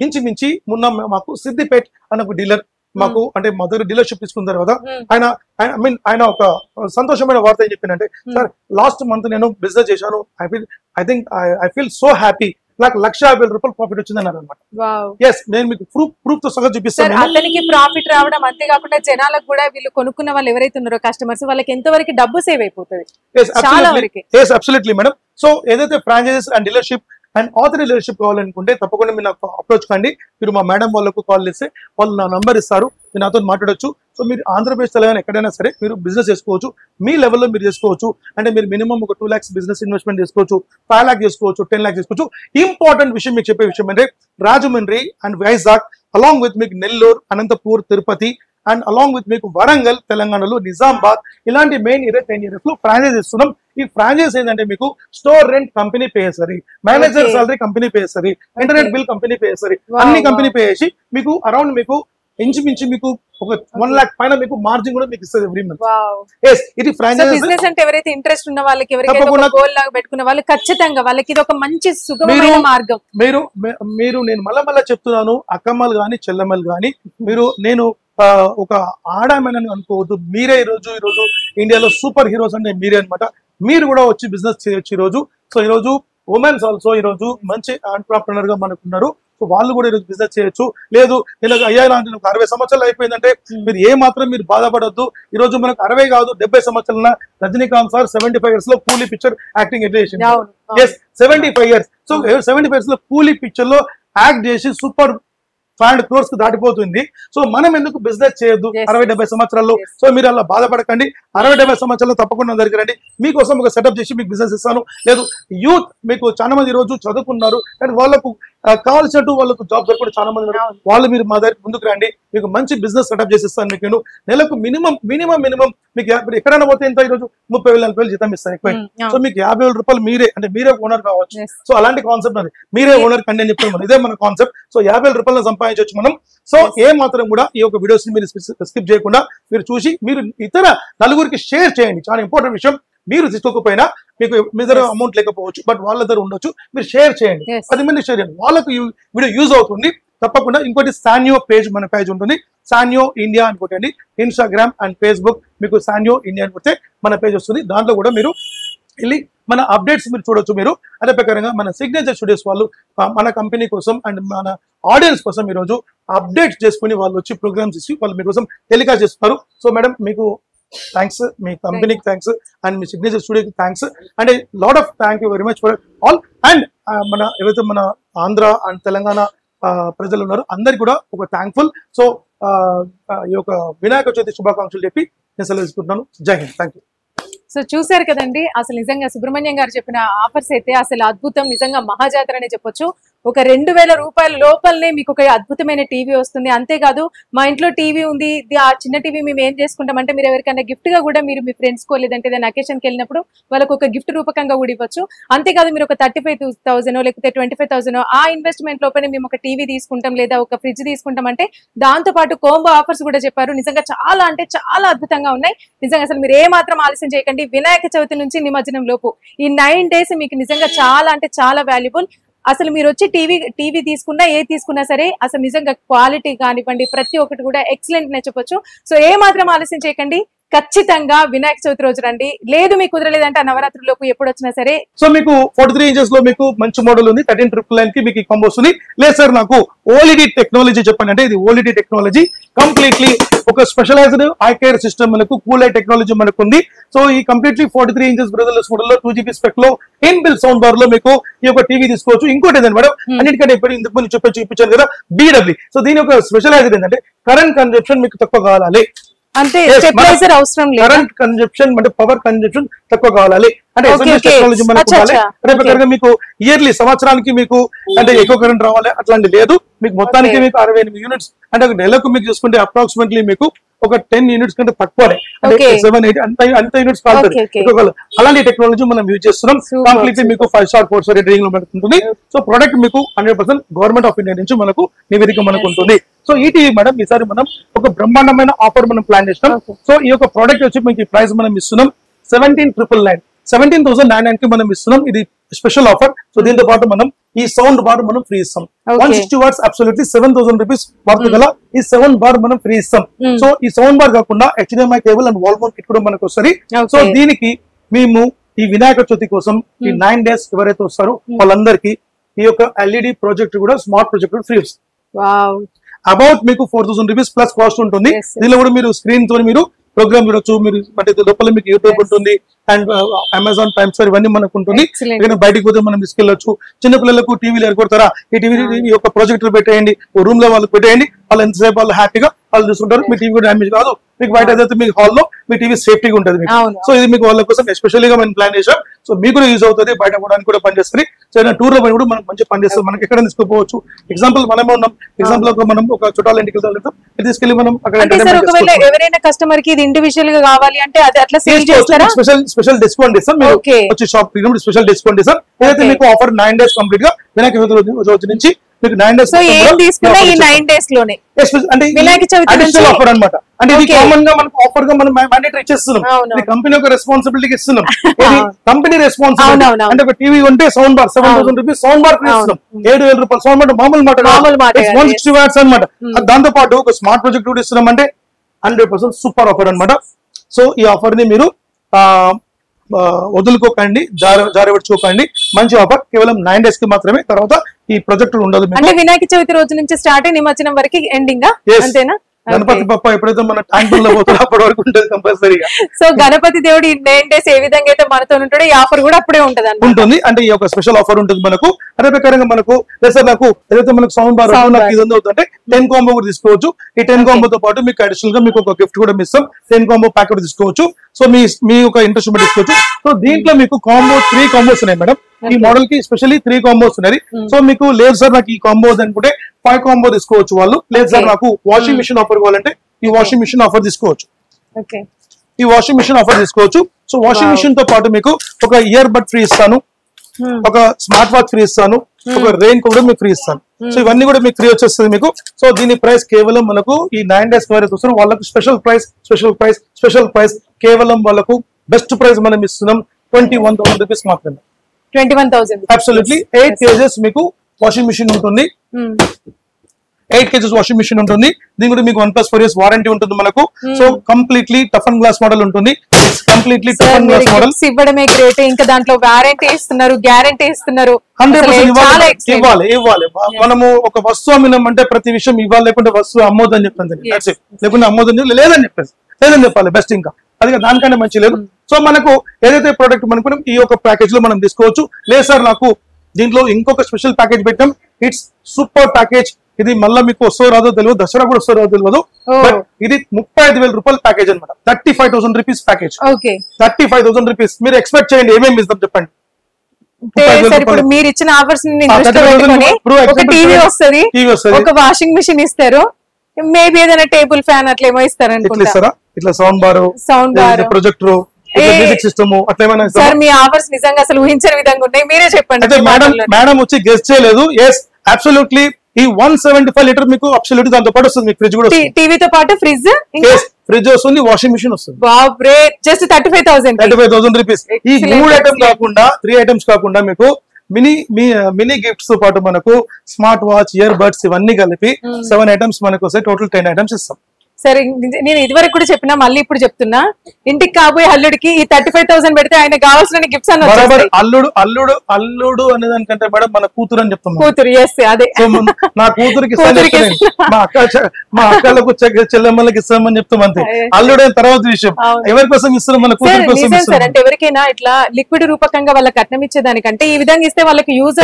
ఇంచుమించి మొన్న మాకు సిద్దిపేట్ అన్న ఒక డీలర్ మాకు అంటే మా దగ్గర డీలర్షిప్ తీసుకున్న తర్వాత ఆయన ఒక సంతోషమైన వార్త ఏం చెప్పిందంటే, సార్ లాస్ట్ మంత్ నేను బిజినెస్ చేశాను, ఐ ఫీల్ సో హ్యాపీ, నాకు ₹1,50,000 ప్రాఫిట్ వచ్చింది అన్నారు అనమాట. ఎస్, నేను మీకు ప్రూఫ్ తో సహా చూపిస్తాను. అతనికి ప్రాఫిట్ రావడం అంతేకాకుండా జనాలకు కూడా వీళ్ళు కొనుక్కున్న వాళ్ళు ఎవరైతే ఉన్నారో కస్టమర్స్ వాళ్ళకి ఎంతవరకు డబ్బు సేవ్ అయిపోతుంది. Absolutely madam. సో ఏదైతే franchises and dealership and Ather dealership కావాలనుకుంటే తప్పకుండా మీరు నాకు అప్రోచ్ కండి. మీరు మా మేడం వాళ్ళకు కాల్ చేస్తే వాళ్ళు నా నంబర్ ఇస్తారు, మీరు నాతో మాట్లాడొచ్చు. సో మీరు ఆంధ్రప్రదేశ్ తెలంగాణ ఎక్కడైనా సరే మీరు బిజినెస్ చేసుకోవచ్చు, మీ లెవెల్లో మీరు చేసుకోవచ్చు. అంటే మీరు మినిమం ఒక 2 lakhs బిజినెస్ ఇన్వెస్ట్మెంట్ చేసుకోవచ్చు, 5 lakhs చేసుకోవచ్చు, 10 lakhs చేసుకోవచ్చు. ఇంపార్టెంట్ విషయం మీకు చెప్పే విషయం అంటే Rajahmundry and Vizag along with మీకు Nellore, Anantapur, Tirupati and along with మీకు వరంగల్ తెలంగాణలో, నిజామాబాద్ ఇలాంటి మెయిన్ ఏరియా 10 areas లో ఫ్రాంచైజ్ ఇస్తున్నాం. ఈ ఫ్రాంచైజ్ ఏంటంటే మీకు స్టోర్ రెంట్ కంపెనీ పే చేస్తుంది, మేనేజర్ సాలరీ కంపెనీ పే చేస్తుంది, ఇంటర్నెట్ బిల్ కంపెనీ పే చేస్తుంది, అన్ని కంపెనీ పే చేసి మీకు అరౌండ్ మీకు ఇంచుమించు మీకు ఒక 1 lakh పైన మీకు మార్జిన్ కూడా మీకు ఇస్తుంది ఎవ్రీ మంత్. ఇది ఫ్రాంచైజ్ బిజినెస్ అంటే ఎవరైతే ఇంట్రెస్ట్ ఉన్న వాళ్ళకి, ఎవరైతే గోల్ లాగా పెట్టుకున్న వాళ్ళు ఖచ్చితంగా వాళ్ళకి ఇది ఒక మంచి సుగమమైన మార్గం. మీరు నేను మళ్ళా చెప్తున్నాను, అక్కమ్మలు గాని చెల్లెమ్మలు గాని నేను ఒక ఆడామని అనుకోవద్దు. మీరే ఈ రోజు ఇండియాలో సూపర్ హీరోస్ అంటే మీరే అనమాట. మీరు కూడా వచ్చి బిజినెస్ చేయొచ్చు ఈ రోజు. సో ఈ రోజు ఉమెన్స్ ఆల్సో ఈ రోజు మంచి ఎంటర్‌ప్రెన్యూర్ గా మనకున్నారు. సో వాళ్ళు కూడా ఈరోజు బిజినెస్ చేయొచ్చు. లేదు నేను అయ్యా నాకు 60 సంవత్సరాలు అయిపోయిందంటే మీరు ఏ మాత్రం మీరు బాధపడొద్దు. ఈ రోజు మనకు 60 కాదు 70 సంవత్సరాల రజనీకాంత్ సార్ 75 years లో కూలీ పిక్చర్ యాక్టింగ్ ఎట్లా చేసింది. 75 years. సో 75 years లో కూలీ పిక్చర్ లో యాక్ట్ చేసి సూపర్ 500 crores కు దాటిపోతుంది. సో మనం ఎందుకు బిజినెస్ చేయొద్దు 60-70 సంవత్సరాల్లో? సో మీరు అలా బాధపడకండి. 60-70 సంవత్సరాల్లో తప్పకుండా దగ్గర రండి, మీకోసం ఒక సెటప్ చేసి మీకు బిజినెస్ ఇస్తాను. లేదు యూత్ మీకు చాలా మంది ఈ రోజు చదువుకున్నారు కానీ వాళ్ళకు కావాల్సినట్టు వాళ్ళకు జాబ్ దొరకడం చాలా మంది ఉన్నారు. వాళ్ళు మీరు మా దగ్గర ముందుకు రండి, మీకు మంచి బిజినెస్ సెటప్ చేసి ఇస్తాను. మీకు నేను నెలకు మినిమం మీకు ఎక్కడైనా పోతే ఎంత ఈరోజు 30,000-40,000 జీతం ఇస్తాను ఎక్కువ. సో మీకు 50,000 మీరే అంటే మీరే ఓనర్ కావచ్చు. సో అలాంటి కాన్సెప్ట్ అది, మీరే ఓనర్ కండి అని చెప్తాను. ఇదే మన కాన్సెప్ట్. సో 50,000 సంపాదించవచ్చు మనం. సో ఏ మాత్రం కూడా ఈ యొక్క వీడియోస్ మీరు స్కిప్ చేయకుండా మీరు చూసి మీరు ఇతర నలుగురికి షేర్ చేయండి. చాలా ఇంపార్టెంట్ విషయం. మీరు తీసుకోకపోయినా మీకు మీ దగ్గర అమౌంట్ లేకపోవచ్చు, బట్ వాళ్ళ దగ్గర ఉండొచ్చు, మీరు షేర్ చేయండి. 10 మంది షేర్ చేయండి, వాళ్ళకు వీడియో యూజ్ అవుతుంది తప్పకుండా. ఇంకోటి సానియో పేజ్, మన పేజ్ ఉంటుంది సానియో ఇండియా అని కొట్టండి. ఇన్స్టాగ్రామ్ అండ్ ఫేస్బుక్ మీకు సానియో ఇండియా అని కొడితే మన పేజ్ వస్తుంది. దాంట్లో కూడా మీరు వెళ్ళి మన అప్డేట్స్ మీరు చూడొచ్చు. మీరు అదే ప్రకారంగా మన సిగ్నేచర్ స్టూడియోస్ వాళ్ళు మన కంపెనీ కోసం అండ్ మన ఆడియన్స్ కోసం ఈరోజు అప్డేట్స్ చేసుకుని వాళ్ళు వచ్చి ప్రోగ్రామ్స్ ఇచ్చి వాళ్ళు మీకోసం టెలికాస్ట్ చేస్తున్నారు. సో మేడం మీకు థ్యాంక్స్, మీ కంపెనీకి థ్యాంక్స్ అండ్ మీ సిగ్నేచర్ స్టూడియోకి thanks and lot of thank you very much for all. And మన ఏవైతే మన ఆంధ్ర అండ్ తెలంగాణ ప్రజలు ఉన్నారు అందరికి కూడా ఒక థ్యాంక్ఫుల్. సో ఈ యొక్క వినాయక చవితి శుభాకాంక్షలు చెప్పి నేను సెలవు తీసుకుంటున్నాను. జై హింద్, థ్యాంక్ యూ. సో చూసారు కదండి, అసలు నిజంగా సుబ్రహ్మణ్యం గారు చెప్పిన ఆఫర్స్ అయితే అసలు అద్భుతం, నిజంగా మహాజాతర అనే చెప్పొచ్చు. ఒక 2,000 రూపాయల లోపలనే మీకు ఒక అద్భుతమైన టీవీ వస్తుంది. అంతేకాదు మా ఇంట్లో టీవీ ఉంది, ఆ చిన్న టీవీ మేము ఏం చేసుకుంటామంటే మీరు ఎవరికైనా గిఫ్ట్ గా కూడా మీరు మీ ఫ్రెండ్స్ కో లేదంటే ఏదైనా అకేషన్కి వెళ్ళినప్పుడు వాళ్ళకు ఒక గిఫ్ట్ రూపకంగా కూడా ఇవ్వచ్చు. అంతేకాదు మీరు ఒక 35,000 లేకపోతే 25,000 ఆ ఇన్వెస్ట్మెంట్ లోపలనే మేము ఒక టీవీ తీసుకుంటాం లేదా ఒక ఫ్రిడ్జ్ తీసుకుంటాం అంటే దాంతో పాటు కోంబో ఆఫర్స్ కూడా చెప్పారు. నిజంగా చాలా అంటే చాలా అద్భుతంగా ఉన్నాయి. నిజంగా అసలు మీరు ఏ మాత్రం ఆలస్యం చేయకండి. వినాయక చవితి నుంచి నిమజ్జనం లోపు ఈ 9 days మీకు నిజంగా చాలా అంటే చాలా వాల్యుబుల్. అసలు మీరు వచ్చి టీవీ తీసుకున్నా ఏ తీసుకున్నా సరే అసలు నిజంగా క్వాలిటీ కానివ్వండి ప్రతి ఒక్కటి కూడా ఎక్సలెంట్ నే చెప్పొచ్చు. సో ఏ మాత్రం ఆలస్యం చేయకండి, ఖచ్చితంగా వినాయక చవితి రోజు రండి. లేదు మీకు కుదరలేదంటే ఆ నవరాత్రులకు ఎప్పుడు వచ్చినా సరే. సో మీకు 43 ఇంచెస్ లో మీకు మంచి మోడల్ ఉంది, 13,999 కి మీకు ఈ కాంబో వస్తుంది. లేదు సార్ నాకు ఓఎల్ఈడి టెక్నాలజీ చెప్పండి అంటే ఇది ఓఎల్ఈడి టెక్నాలజీ కంప్లీట్లీ ఒక స్పెషలైజ్డ్ ఐ కేర్ సిస్టమ్ మనకు కూల్ ఐ టెక్నాలజీ మనకు ఉంది. సో ఈ కంప్లీట్లీ 43 ఇంచెస్ బ్రదర్లెస్ మోడల్ లో 2GB స్పెక్ లో ఇన్ బిల్ సౌండ్ బార్ లో మీకు ఈ యొక్క టీవీ తీసుకోవచ్చు. ఇంకోటి ఏంటంటే మేడం అన్నిటికంటే ఇప్పుడు ఇంతకు ముందు చూపించాను కదా BW. సో దీని యొక్క స్పెషలైజ్డ్ ఏంటంటే కరెంట్ కన్జంప్షన్ మీకు తక్కువ కావాలి అంటే స్టెబిలైజర్ అవసరం లేదు, కరెంట్ కన్జంప్షన్ అంటే పవర్ కన్జంప్షన్ తక్కువ కావాలి అంటే టెక్నాలజీ మనకు ఉండాలి. రేపు మీకు ఇయర్లీ సంవత్సరానికి మీకు అంటే ఎక్కువ కరెంట్ రావాలి అట్లాంటి లేదు. మీకు మొత్తానికి మీకు 68 యూనిట్స్ అంటే ఒక నెలకు మీకు చూసుకుంటే అప్రాక్సిమేట్లీ మీకు ఒక 10 యూనిట్స్ కంటే తక్కువనే అంటే 7, 8 అంత యూనిట్స్ కావాలి. అలాంటి టెక్నాలజీ మనం యూజ్ చేస్తున్నాం. కంప్లీట్లీ మీకు 5 స్టార్ 4 స్టార్ రేటింగ్ లో మనకు ఉంటుంది. సో ప్రొడక్ట్ మీకు 100% గవర్నమెంట్ ఆఫ్ ఇండియా నుంచి మనకు నివేదిక మనకు ఉంటుంది. సో ఈ టీవీ మేడం ఈసారి మనం ఒక బ్రహ్మాండమైన ఆఫర్ మనం ప్లాన్ చేస్తాం. సో ఈ యొక్క ప్రోడక్ట్ వచ్చి మీకు ఈ ప్రైస్ మనం ఇస్తున్నాం 17,999 కి మనం ఇస్తున్నాం. ఇది స్పెషల్ ఆఫర్. సో దీంతో పాటు మనం ఈ సౌండ్ బార్ మనం ఫ్రీ ఇస్తాం. 160 వాట్స్ అబ్సల్యూట్లీ 7,000 రూపీస్ వర్త్ గల ఈ సౌండ్ బార్ మనం ఫ్రీ ఇస్తాం. సో ఈ సౌండ్ బార్ కాకుండా HDMI cable and wall mount kit కూడా మనకు వస్తుంది. సో దీనికి మేము ఈ వినాయక చవితి కోసం ఈ 9 days ఎవరైతే వస్తారో వాళ్ళందరికీ ఈ యొక్క LED ప్రాజెక్ట్ కూడా స్మార్ట్ ప్రాజెక్ట్ ఫ్రీ వస్తుంది. అబౌట్ మీకు 4,000 రూపీస్ ప్లస్ కాస్ట్ ఉంటుంది. దీనిలో కూడా మీరు స్క్రీన్ తో మీరు ప్రోగ్రామ్ చూడొచ్చు. మీరు అంటే లోపల మీకు యూట్యూబ్ ఉంటుంది అండ్ అమెజాన్ ప్రైమ్ స్టార్ ఇవన్నీ మనకు ఉంటుంది. బయటకు పోతే మనం తీసుకెళ్ళొచ్చు. చిన్న పిల్లలకు టీవీలు ఎరగొడతారా ఈ టీవీ యొక్క ప్రాజెక్టర్ పెట్టేయండి, రూమ్ లో వాళ్ళకి పెట్టేయండి, వాళ్ళు ఎంతసేపు వాళ్ళు హ్యాపీగా వాళ్ళు చూసుకుంటారు. మీ టీవీ కూడా డ్యామేజ్ కాదు. మీకు బయట అయితే మీకు హాల్లో మీ టీవీ సేఫ్టీగా ఉంటుంది మీకు. సో ఇది మీకు వాళ్ళ కోసం ఎస్పెషల్గా మనం ప్లాన్ చేసాం. సో మీకు కూడా యూజ్ అవుతుంది, బయట పోవడానికి కూడా పనిచేస్తుంది. సో ఏదైనా టూర్ లో పని కూడా మనకు మంచి పనిచేస్తుంది. మనకి ఎక్కడ తీసుకుపోవచ్చు. ఎగ్జాంపుల్ మనమే ఉన్నాం. ఎగ్జాంపుల్ మనం ఒక చుట్టాల ఇంటికి తీసుకెళ్ళి మనం అక్కడ ఎవరైనా కస్టమర్ కి ఇది ఇండివిజువల్ గా కావాలి అంటే అది అట్లా సేల్ చేస్తారా? స్పెషల్ డిస్కౌంట్ ఇస్తాం. మీరు వచ్చి షాప్ స్పెషల్ డిస్కౌంట్ ఇస్తాం. ఏదైతే మీకు ఆఫర్ 9 days కంప్లీట్ గా వినాయక చవితి నుంచి మీకు 9 days తీసుకున్నా ఈ 9 days లోనే అంటే అడిషనల్ ఆఫర్ అన్నమాట. అంటే ఇది కామన్ గా మనకు ఆఫర్ గా మనం మ్యాండేటరీ ఇచ్చేస్తున్నాం. కంపెనీ యొక్క రెస్పాన్సిబిలిటీ ఇస్తున్నాం. కంపెనీ రెస్పాన్సిబిలిటీ అంటే ఒక టీవీ ఉంటే sound bar 7,000 rupees sound bar ఇస్తున్నాం. 7,000 రూపాయలు సౌండ్ బార్ మామూలు మాట 160 వాట్స్ అనమాట. దాంతో పాటు ఒక స్మార్ట్ ప్రాజెక్ట్ కూడా ఇస్తున్నాం. అంటే 100% సూపర్ ఆఫర్ అనమాట. సో ఈ ఆఫర్ ని మీరు వదులుకోకండి, జారబెట్టుకోకండి. మంచి ఆఫర్ కేవలం 9 days కి మాత్రమే. తర్వాత ఈ ప్రాజెక్ట్ ఉండదు. అంటే వినాయక చవితి రోజు నుంచి స్టార్ట్ అయ్యి నిమజ్జనం వరకు ఎండింగ్ అంతేనా? గణపతి బప్ప ఎప్పుడైతే మన ట్యాంక్ లో పోతారో అప్పటి వరకు ఉంటుంది కంపల్సరీగా. సో గణపతి దేవుడు 9 days ఏ విధంగా అయితే మనతో ఉంటాడో ఈ ఆఫర్ కూడా అప్పుడే ఉంటుంది. అంటే ఈ యొక్క స్పెషల్ ఆఫర్ ఉంటుంది మనకు. అదే ప్రకారంగా మనకు సార్ నాకు ఏదైతే మనకు సౌండ్ బార్ నాకు ఇది అవుతుందంటే 10 కాంబో కూడా తీసుకోవచ్చు. ఈ 10 కాంబోతో పాటు మీకు అడిషనల్ గా మీకు ఒక గిఫ్ట్ కూడా ఇస్తాం. 10 కాంబో ప్యాకెట్ తీసుకోవచ్చు. సో మీ ఒక ఇంట్రెస్ట్ బట్టి తీసుకోవచ్చు. సో దీంట్లో మీకు 3 కాంబోస్ ఉన్నాయి మేడం. ఈ మోడల్ కి స్పెషల్లీ 3 కాంబోస్ ఉన్నాయి. సో మీకు లేదు సార్ నాకు ఈ కాంబోస్ అనుకుంటే 5 కాంబో తీసుకోవచ్చు వాళ్ళు. లేదు సార్ నాకు వాషింగ్ మిషన్ ఆఫర్ కావాలంటే ఈ వాషింగ్ మిషన్ ఆఫర్ తీసుకోవచ్చు. ఈ వాషింగ్ మిషన్ ఆఫర్ తీసుకోవచ్చు. సో వాషింగ్ మిషన్ తో పాటు మీకు ఒక ఇయర్ బడ్ ఫ్రీ ఇస్తాను, ఒక స్మార్ట్ వాచ్ ఫ్రీ ఇస్తాను, ఒక రెయిన్ కూడా మీకు ఫ్రీ ఇస్తాను. సో ఇవన్నీ కూడా మీకు ఫ్రీ వచ్చేస్తుంది మీకు. సో దీని ప్రైస్ కేవలం మనకు ఈ 9 days వస్తారు. వాళ్ళకు స్పెషల్ ప్రైస్ కేవలం వాళ్ళకు బెస్ట్ ప్రైస్ మనం ఇస్తున్నాం 21,000 రూపీస్ మాత్రమే. 21,000 అబ్సల్యూట్లీ 8 kgs మీకు వాషింగ్ మిషన్ ఉంటుంది. 8 kgs వాషింగ్ మిషన్ ఉంటుంది. దీని కూడా మీకు 1+4 years వారంటీ ఉంటుంది మనకు. So completely tough and glass model ఉంటుంది. Completely tough and glass model ఇవ్వడమే గ్రేట్. ఇంకా దాంట్లో వారంటీ ఇస్తున్నారు, గ్యారంటీ ఇస్తున్నారు. 100% ఇవ్వాలి. మనము ఒక వస్తువు అమ్మినామంటే ప్రతి విషయం ఇవ్వాలి, లేకుంటే వస్తువు అమ్మోదని చెప్తాను, లేకుంటే అమ్మోదని లేదని చెప్పాలి. బెస్ట్ ఇంకా అది దానికంటే మంచి లేదు. సో మనకు ఏదైతే ప్రోడక్ట్ మనకు ఈ యొక్క ప్యాకేజ్ లో మనం తీసుకోవచ్చు. లేదు సార్ నాకు దీంట్లో ఇంకొక స్పెషల్ ప్యాకేజ్ పెట్టాం. It's super package. ఇది మళ్ళీ మీకు వస్తో రాదో తెలియదు, దసరా కూడా వస్తో రాదో తెలియదు. బట్ ఇది 35,000 రూపాయల ప్యాకేజ్ అనమాట. 35,000 రూపీస్ ప్యాకేజ్. 35,000 రూపీస్. మీరు ఎక్స్పెక్ట్ చేయండి ఏమేమి ఇస్తాం చెప్పండి. మీరు ఇచ్చిన ఆఫర్స్ టీవీ వస్తుంది, ఒక వాషింగ్ మిషన్ ఇస్తారు, మేబీ ఏదైనా టేబుల్ ఫ్యాన్ అట్లా ఏమో ఇస్తారా? ఇట్లా sound bar, projector, music system అట్లా ఏమైనా సార్? మీ ఆఫర్స్ నిజంగా అసలు ఊహించని విధంగా ఉన్నాయి. మీరే చెప్పండి. మేడం వచ్చి గెస్ట్ చేయలేదు. ఎస్ అబ్సల్యూట్లీ ఈ 175 లీటర్ మీకు అబ్సల్యూట్లీ దాంతో పాటు వస్తుంది. మీకు ఫ్రిడ్జ్ కూడా టీవీతో పాటు ఫ్రిడ్జ్ వస్తుంది, వాషింగ్ మిషన్ వస్తుంది. Just 35,000 rupees. ఈ 3 ఐటమ్స్ కాకుండా 3 ఐటమ్స్ కాకుండా మీకు మినీ గిఫ్ట్స్ తో పాటు మనకు స్మార్ట్ వాచ్, ఇయర్ బడ్స్ ఇవన్నీ కలిపి 7 ఐటమ్స్ మనకు వస్తాయి. టోటల్ 10 ఐటమ్స్ ఇస్తాం. సరే నేను ఇదివరకు కూడా చెప్పినా మళ్ళీ ఇప్పుడు చెప్తున్నా, ఇంటికి కాబోయే అల్లుడికి ఈ 35,000 పెడితే ఆయన కావాల్సిన గిఫ్ట్స్ అన్న అల్లుడు అల్లుడు అల్లుడు అనే దానికంటే మేడం మన కూతురు అని చెప్తాం. కూతురు అదే నా కూతురికి మా అక్కలకు చెల్లెమ్మలకి ఇస్తామని చెప్తాం అంతే. అల్లుడే తర్వాత విషయం, ఎవరి కోసం ఇస్తున్నాం మన కూతురు కోసం. అంటే ఎవరికైనా ఇట్లా లిక్విడ్ రూపకంగా వాళ్ళకి కట్నం ఇచ్చేదానికంటే ఈ విధంగా ఇస్తే వాళ్ళకి యూజ్.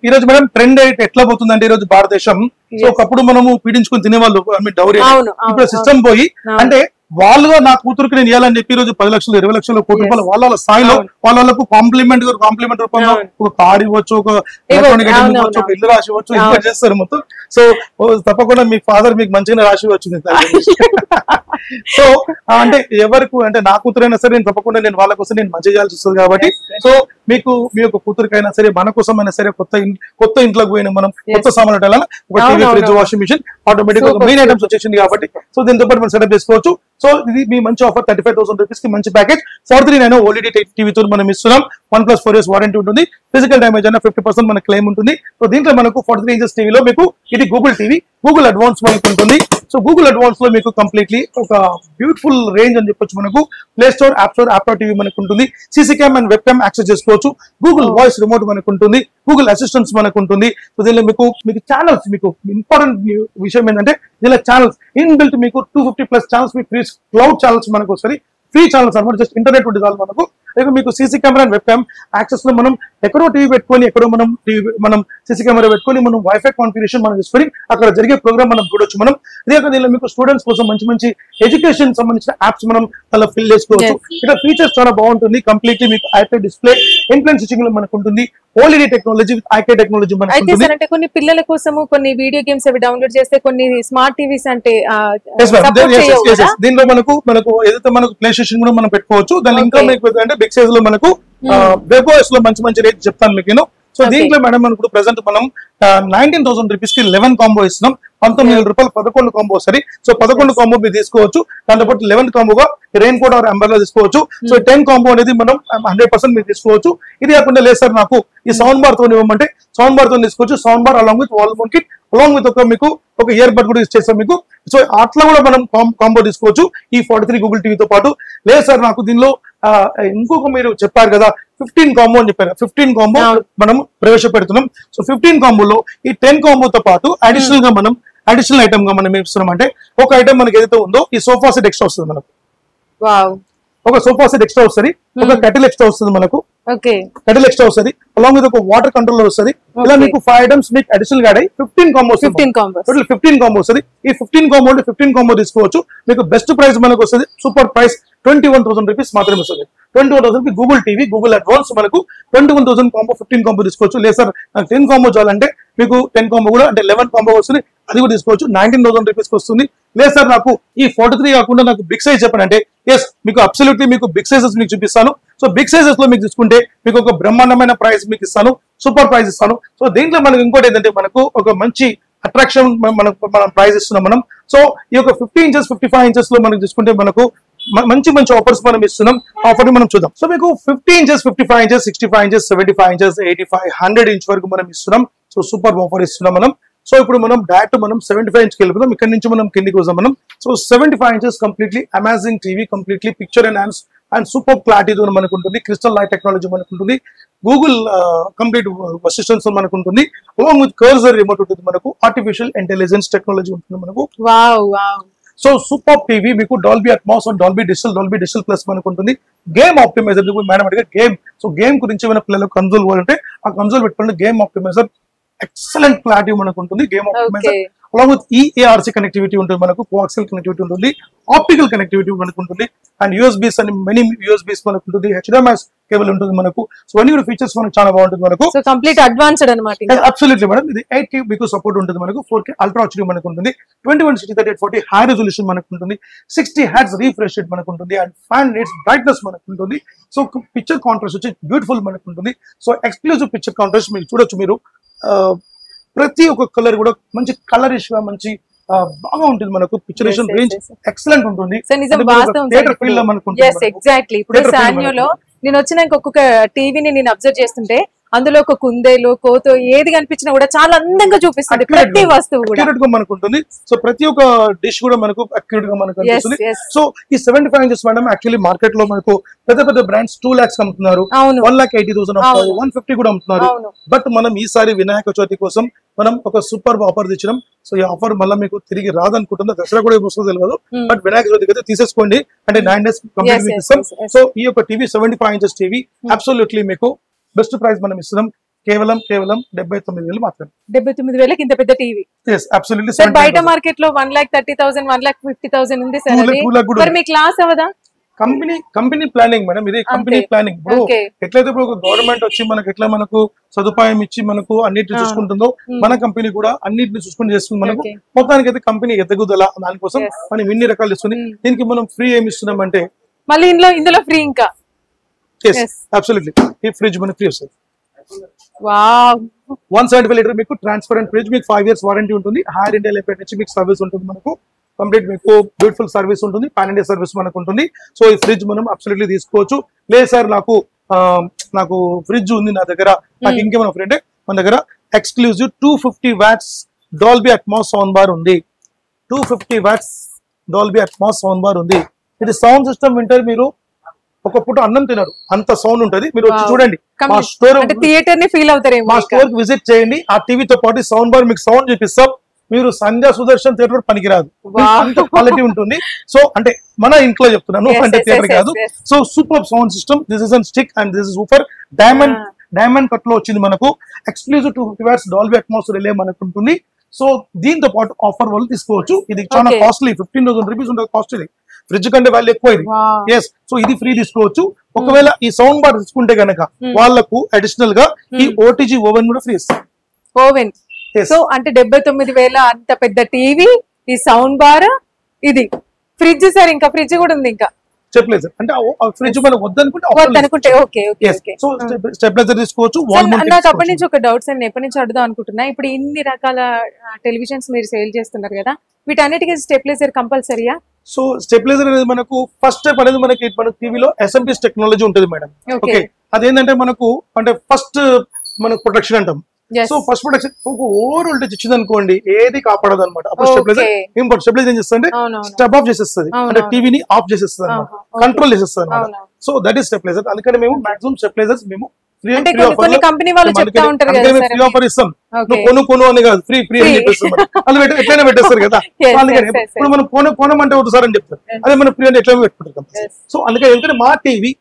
ఈ రోజు మేడం ట్రెండ్ ఎట్లా పోతుందంటే ఈ రోజు భారతదేశం, సో ఒకప్పుడు మనము పీడించుకుని తినేవాళ్ళు డౌరీ, ఇప్పుడు సిస్టమ్ పోయి అంటే వాళ్ళుగా నా కూతురికి నేను ఇవ్వాలని చెప్పి ఈ రోజు 10 లక్షలు 20 లక్షలు కోటి రూపాయలు వాళ్ళ స్థాయిలో వాళ్ళకు కాంప్లిమెంట్ రూపంలో ఒక కార్ ఇవ్వచ్చు, ఒక ఎలక్ట్రానిక్ ఐటమ్ ఇవ్వచ్చు, ఒక ఇల్లు రాసి ఇవ్వచ్చు, ఇంకా చేస్తారు మొత్తం. సో తప్పకుండా మీ ఫాదర్ మీకు మంచిగా రాసి వచ్చింది. సో అంటే ఎవరికి అంటే నా కూతురైనా సరే నేను తప్పకుండా నేను వాళ్ళ కోసం నేను మంచి చేయాల్సి వస్తుంది కాబట్టి, సో మీకు మీ యొక్క కూతురికైనా సరే మన కోసం అయినా సరే కొత్త ఇంట్లోకి పోయిన మనం కొత్త సామాన్లు వెళ్ళాలి, ఒక TV, fridge, washing machine, automatic ఒక మెయిన్ ఐటమ్స్ వచ్చేసింది కాబట్టి, సో దీంతో పాటు మనం సెటప్ చేసుకోవచ్చు. సో ఇది మీ మంచి ఆఫర్ 35,000 రూపీస్ కి మంచి ప్యాకేజ్. 439 ఓఎల్ఈడీ టీవీతో మనం ఇస్తున్నాం. 1+4 years వారంటీ ఉంటుంది. ఫిజికల్ డ్యామేజ్ అయినా 50% మన క్లెయిమ్ ఉంటుంది. సో దీంట్లో మనకు 43 inches టీవీలో మీకు ఇది గూగుల్ టీవీ, గూగుల్ అడ్వాన్స్ మనకు ఉంటుంది. సో గూగుల్ అడ్వాన్స్ లో మీకు కంప్లీట్లీ ఒక బ్యూటిఫుల్ రేంజ్ అని చెప్పొచ్చు. మనకు play store, app store, app TV మనకు ఉంటుంది. CC cam and web cam access చేసుకోవచ్చు. గూగుల్ వాయిస్ రిమోట్ మనకు ఉంటుంది. గూగుల్ అసిస్టెంట్స్ మనకు ఉంటుంది. సో దీనిలో మీకు ఛానల్స్, మీకు ఇంపార్టెంట్ విషయం ఏంటంటే దీనిలో ఛానల్స్ ఇన్బిల్ట్ మీకు 250+ ఛానల్స్, మీకు ఫ్రీ క్లౌడ్ ఛానల్స్ మనకు వస్తుంది. ఫ్రీ ఛానల్స్ అనమాట, జస్ట్ ఇంటర్నెట్ ఉంటుంది చాలు మనకు. మీకు CC camera and web cam access లో మనం ఎక్కడో టీవీ పెట్టుకొని, ఎక్కడో మనం సీసీ కెమెరా పెట్టుకొని మనం వైఫై కాన్ఫిగరేషన్ మనం చేసుకొని అక్కడ జరిగే ప్రోగ్రామ్ మనం చూడొచ్చు. మనం ఇదే దీనిలో మీకు స్టూడెంట్స్ కోసం మంచి ఎడ్యుకేషన్ సంబంధించిన యాప్స్ మనం అలా ఫిల్ చేసుకోవచ్చు. ఇక్కడ ఫీచర్స్ చాలా బాగుంటుంది. కంప్లీట్లీ మీకు ఐపై డిస్ప్లే, ఇన్ఫ్లుయెన్స్ స్విచ్చింగ్ లో మనకు ఉంటుంది. OLED technology with IK technology మనకు ఉంటుంది. అంటే కొన్ని పిల్లల కోసము కొన్ని వీడియో గేమ్స్ అవి డౌన్లోడ్ చేస్తే కొన్ని స్మార్ట్ టీవీస్ అంటే దీనిలో మనకు ఏదైతే మనకు ప్లే స్టేషన్ కూడా మనం పెట్టుకోవచ్చు. దాని ఇంకా మీకు అంటే బిగ్ సైజ్ లో మనకు వెబ్ఓఎస్ లో మంచి రేట్ చెప్తాను మీకు నేను. సో దీంట్లో మేడం మనకు ప్రెసెంట్ మనం 19,000 రూపీస్ కి 11 కాంబో ఇస్తున్నాం. 19,000 రూపాయలు 11 కాంబో సరే. సో 11 కాంబో మీరు తీసుకోవచ్చు. దాంతోపాటు 11 కాంబోగా రెయిన్ కోట్ ఆర్ అంబర్లా తీసుకోవచ్చు. సో 10 కాంబో అనేది మనం 100% మీరు తీసుకోవచ్చు. ఇది కాకుండా లేదు సార్ నాకు ఈ సౌండ్ బార్ తో ఇవ్వమంటే సౌండ్ బార్ తో తీసుకోవచ్చు. Sound bar along with wall mount kit, along with మీకు ఒక ఇయర్ బడ్ కూడా ఇచ్చేస్తాం మీకు. సో అట్లా కూడా మనం కాంబో తీసుకోవచ్చు ఈ 43 గూగుల్ టీవీతో పాటు. లేదు సార్ నాకు దీనిలో ఇంకొక మీరు చెప్పారు కదా 15 కాంబో అని చెప్పారు. 15 కాంబో మనం ప్రవేశపెడుతున్నాం. సో 15 కాంబోలో ఈ 10 కాంబోతో పాటు అడిషనల్ ఐటమ్ గా మనం ఇస్తున్నాం. అంటే ఒక ఐటమ్ మనకి ఏదైతే ఉందో ఈ సోఫా సెట్ ఎక్స్ట్రా వస్తుంది మనకు. ఒక సోఫా సెట్ ఎక్స్ట్రా వస్తుంది, ఒక కటిల్ ఎక్స్ట్రా వస్తుంది మనకు. కటిల్ ఎక్స్ట్రా వస్తుంది, అలాంగ్ విత్ ఒక వాటర్ కంట్రోలర్ వస్తుంది. ఇలా మీకు 5 ఐటమ్స్ మీకు అడిషనల్ గా 15 కాంబో టోటల్ 15 కాంబో వస్తుంది. ఈ 15 కాంబో 15 కాంబో తీసుకోవచ్చు. మీకు బెస్ట్ ప్రైస్ మనకు వస్తుంది. సూపర్ ప్రైస్ 21,000 రూపీస్ మాత్రమే వస్తుంది. 21,000 కి గూగుల్ టీవీ, గూగుల్ అడ్వాన్స్ మనకు 21,000 కాంబో 15 కాంబో తీసుకోవచ్చు. లేదు సార్ నాకు 10 కాంబో చాలంటే మీకు 10 కాంబో కూడా అంటే 11 కాంబో వస్తుంది, అది కూడా తీసుకోవచ్చు. 19,000 రూపీస్ వస్తుంది. లేదు సార్ నాకు ఈ 43 కాకుండా నాకు బిగ్ సైజ్ చెప్పండి, ఎస్ మీకు అబ్సల్యూట్లీ మీకు బిగ్ సైజెస్ మీకు చూపిస్తాను. సో బిగ్ సైజెస్ లో మీకు తీసుకుంటే మీకు ఒక బ్రహ్మాండమైన ప్రైస్ మీకు ఇస్తాను, సూపర్ ప్రైస్ ఇస్తాను. సో దీంట్లో మనకు ఇంకోటి ఏంటంటే మనకు ఒక మంచి అట్రాక్షన్ మనం ప్రైస్ ఇస్తున్నాం మనం. సో ఈ యొక్క 50 inches 55 inches లో మనం తీసుకుంటే మనకు మంచి ఆఫర్స్ మనం ఇస్తున్నాం. ఆఫర్ మనం చూద్దాం. సో మీకు 50 inches 55 inches 65 inches 75 inches 85 100 inch వరకు మనం ఇస్తున్నాం. సో సూపర్ ఆఫర్ ఇస్తున్నాం మనం. సో ఇప్పుడు మనం డైరెక్ట్ మనం 75 inch కి వెళ్ళిపోతాం. ఇక్కడ నుంచి మనం కిందికి వస్తాం మనం. So 75 inches completely amazing TV, completely picture enhance and super క్లారిటీతో మనకు ఉంటుంది. క్రిస్టల్ లైట్ టెక్నాలజీ మనకు ఉంటుంది. గూగుల్ కంప్లీట్ అసిస్టెంట్స్ మనకు ఉంటుంది. అలాంగ్ విత్ కర్సర్ రిమోట్ ఉంటుంది మనకు. ఆర్టిఫిషియల్ ఇంటెలిజెన్స్ టెక్నాలజీ ఉంటుంది మనకు. సో సూపర్ టీవీ మీకు Dolby Atmos and Dolby digital plus మనకు ఉంటుంది. గేమ్ ఆప్టిమైజర్ మేడం అడిగా గేమ్. సో గేమ్ గురించి ఏమైనా పిల్లలకు కన్సోల్ పోవాలంటే ఆ కన్సోల్ పెట్టుకుంటే గేమ్ ఆప్టిమైజర్ ఎక్సలెంట్ క్లారిటీ మనకు ఉంటుంది. Game optimizer along with EARC connectivity ఉంటుంది మనకు. కోఆక్సియల్ కనెక్టివిటీ ఉంటుంది, ఆప్టికల్ కనెక్టివిటీ మనకు ఉంటుంది, అండ్ యూఎస్బీస్ అని మెనీ యూఎస్బీస్ మనకు ఉంటుంది. HDMI కేబుల్ ఉంటుంది మనకు. సో అన్ని కూడా ఫీచర్స్ మనకు చాలా బాగుంటుంది మనకు. సో కంప్లీట్ అడ్వాన్స్డ్ అన్నమాట. Absolutely madam. ఇది 8K మీకు సపోర్ట్ ఉంటుంది మనకు. 4K అల్ట్రా హెచ్డీ మనకు ఉంటుంది. 2160x3840 హై రెజల్యూషన్ మనకు ఉంటుంది. 60 Hz రిఫ్రెష్ రేట్ మనకు ఉంటుంది. అండ్ 5 nits బ్రైట్నెస్ మనకు ఉంటుంది. సో పిక్చర్ కాంట్రాస్ట్ వచ్చి బ్యూటిఫుల్ మనకు ఉంటుంది. సో ఎక్స్క్లూజివ్ పిక్చర్ కాంట్రాస్ట్ మీరు చూడొచ్చు. మీరు ప్రతి ఒక్క కలర్ కూడా మంచి కలరిష్ గా మంచి బాగా ఉంటుంది మనకు. పిక్చరేషన్ రేంజ్ ఎక్సలెంట్ ఉంటుంది. ఎగ్జాక్ట్లీ ఇప్పుడు సాన్యోలో నేను వచ్చినాక ఒక్కొక్క టీవీని నేను అబ్జర్వ్ చేస్తుంటే అందులో ఒక కుందేలు కోతో ఏది కనిపించినా కూడా చాలా అందంగా చూపిస్తుంది ప్రతి వస్తువు కూడా అక్యురేట్ గా మనకు ఉంటుంది. సో ప్రతి ఒక్క డిష్ కూడా మనకు అక్యురేట్ గా మనకు అనిపిస్తుంది. సో ఈ 75 ఇంచెస్ మేడం యాక్చువల్లీ మార్కెట్ లో మనకు పెద్ద పెద్ద బ్రాండ్స్ 2 lakhs అమ్ముతున్నారు, 1,80,000 అమ్ముతున్నారు, 150 కూడా అమ్ముతున్నారు. బట్ మనం ఈసారి వినాయక చవితి కోసం మనం ఒక సూపర్ ఆఫర్ తెచ్చినాం. సో ఈ ఆఫర్ మళ్ళీ మీకు తిరిగి రాదనుకుంటున్నా, దసరా కూడా వస్తుందో తెలియదు. బట్ వినాయక చవితికి అయితే తీసేసుకోండి, అంటే 9 days కంప్లీట్ ఇస్తాం. సో ఈ యొక్క టీవీ 75 inches టీవీ అబ్సల్యూట్లీ మీకు బెస్ట్ ప్రైస్ మనం ఇస్తున్నాం. కేవలం 79,000 మాత్రమే. 79,000 ఇంత పెద్ద టీవీ. yes absolutely. సార్ బయట మార్కెట్ లో 1,30,000 1,50,000 ఉంది సార్. మరి మీ క్లాస్ అవదా? కంపెనీ ప్లానింగ్ మేడం, ఇది కంపెనీ ప్లానింగ్. ఇప్పుడు ఎట్లయితే ఇప్పుడు గవర్నమెంట్ వచ్చి మనకు ఎట్లా మనకు సదుపాయం ఇచ్చి మనకు అన్నిటిని చూసుకుంటుందో, మన కంపెనీ కూడా అన్నిటిని చూసుకుని చేస్తుంది. మనకు మొత్తానికి అయితే కంపెనీ ఎదుగుదల, దానికోసం మనం ఇన్ని రకాలు ఇస్తుంది. దీనికి మనం ఫ్రీ ఏమి ఇస్తున్నాం అంటే మళ్ళీ ఇందులో ఫ్రీ ఇంకా అబ్సల్యూట్లీ ఈ ఫ్రిడ్జ్ మనకి ఫ్రీ వస్తుంది. వావ్ 175 లీటర్ మీకు ట్రాన్స్పరెంట్ ఫ్రిడ్జ్, మీకు 5 years వారంటీ ఉంటుంది. హైర్ ఇండియా లిమిటెడ్ నుంచి మీకు సర్వీస్ ఉంటుంది. మనకు కంప్లీట్ మీకు బ్యూటిఫుల్ సర్వీస్ ఉంటుంది, పాన్ ఇండియా సర్వీస్ మనకు ఉంటుంది. సో ఈ ఫ్రిడ్జ్ మనం అబ్సల్యూట్లీ తీసుకోవచ్చు. లేదు సార్ నాకు ఫ్రిడ్జ్ ఉంది నా దగ్గర, నాకు ఇంకేమైనా ఫ్రెండ్, మన దగ్గర exclusive 250 watts Dolby Atmos sound bar ఉంది. 250 watts Dolby Atmos sound bar ఉంది. ఇది సౌండ్ సిస్టమ్ వింటారు మీరు ఒక పూట అన్నం తినరు, అంత సౌండ్ ఉంటది. మీరు వచ్చి చూడండి, మా స్టోర్ థియేటర్ ని ఫీల్ అవుతారు. మా స్టోర్ విజిట్ చేయండి, ఆ టీవీతో పాటు సౌండ్ బార్ మీకు సౌండ్ చూపిస్తాం. మీరు సంధ్యా సుదర్శన్ థియేటర్ పనికిరాదు, అంత క్వాలిటీ ఉంటుంది. సో అంటే మన ఇంట్లో చెప్తున్నాను, అంటే థియేటర్ కాదు. So super sound system, this is an stick and this is super diamond cut లో వచ్చింది. మనకు exclusive 250 watts Dolby Atmos relay మనకు ఉంటుంది. సో దీంతో పాటు ఆఫర్ వాళ్ళు తీసుకోవచ్చు. ఇది చాలా కాస్ట్లీ, 15,000 rupees ఉంటుంది కాస్ట్. ఇది ఫ్రిడ్జ్ కంటే వాల్యూ ఎక్కువ ఇది. ఎస్, సో ఇది ఫ్రీ తీసుకోవచ్చు. ఒకవేళ ఈ సౌండ్ బార్ తీసుకుంటే గనక వాళ్ళకు అడిషనల్ గా ఈ ఓటీజీ ఓవెన్ కూడా ఫ్రీ ఇస్తారు. ఓవెన్. సో అంటే 79,000 అంత పెద్ద టీవీ, ఈ సౌండ్ బార్, ఇది ఫ్రిడ్జ్. సార్ ఇంకా ఫ్రిడ్జ్ కూడా ఉంది. ఇంకా చెప్పలేదు సార్, అంటే ఫ్రిడ్జ్ మనం వద్దనుకుంటే ఓకే. సో స్టెబిలైజర్ తీసుకోవచ్చు. నాకు అప్పటి నుంచి ఒక డౌట్స్ అండి, ఎప్పటి నుంచి అడుగుదాం అనుకుంటున్నా. ఇప్పుడు ఇన్ని రకాల టెలివిజన్స్ మీరు సేల్ చేస్తున్నారు కదా, వీటన్నిటికీ స్టెబిలైజర్ కంపల్సరీయా? సో స్టెబిలైజర్ అనేది మనకు ఫస్ట్ స్టెప్ అనేది మన టీవీలో ఎస్ఎంపీఎస్ టెక్నాలజీ ఉంటుంది మేడం. ఓకే, అదేంటంటే మనకు అంటే ఫస్ట్ మనకు ప్రొటెక్షన్ అంటాం. So first protection over voltage ఇచ్చింది అనుకోండి, ఏది కాపాడదు అనమాట. అప్పుడు స్టెబిలైజర్ ఏం చేస్తుంది, స్టెప్ ఆఫ్ చేసేస్తుంది, అంటే టీవీని ఆఫ్ చేసేస్తుంది అనమాట, కంట్రోల్ చేసేస్తుంది అనమాట. So that is stabiliser. అందుకని మేము మాక్సిమం స్టెబిలైజర్స్ మేము ఫ్రీ ఆఫర్ ఇస్తాం. కొను అని కాదు, ఫ్రీ అని చెప్పేస్తాం. అది ఎట్లయినా పెట్టేస్తారు కదా. అందుకని ఇప్పుడు మనం కొనమంటే వద్దు సార్ అని చెప్తారు, అదే మనం ఫ్రీ అంటే ఎట్లా పెట్టుకుంటాం. సో అందుకని ఎందుకంటే మా టీవీ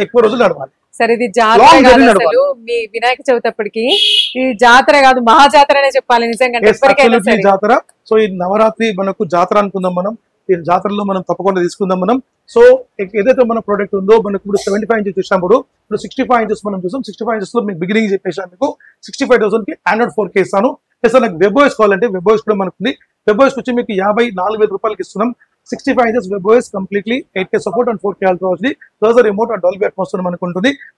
ఎక్కువ రోజులు నడవాలి. సరే, ఇది జాతర కాదు అసలు. మీ వినాయక చవితి అప్పటికి ఇది జాతర కాదు, మహాజాతర అనే చెప్పాలి నిజంగా. జాతర. సో ఈ నవరాత్రి మనకు జాతర అనుకుందాం మనం. ఈ జాతరలో మనం తప్పకుండా తీసుకుందాం మనం. సో ఏదైతే మన ప్రోడక్ట్ ఉందో మనకు ఇప్పుడు 75 inches చూసినప్పుడు ఇప్పుడు 65 inches మనం చూసాం. 65 inches లో మీకు బిగినింగ్ చెప్పేసాను, మీకు 65,000 కి Android 4K ఇస్తాను. ప్లస్ నాకు వెబ్ఓఎస్ కావాలంటే వెబ్ఓఎస్ కూడా మనకు ఉంది. వెబ్ఓఎస్ వచ్చి మీకు 54,000 రూపాయలకి ఇస్తున్నాం. 65 inches webOS completely 8K support and 4K ultra HD plus remote and Dolby Atmos మనకు ఉంటుంది.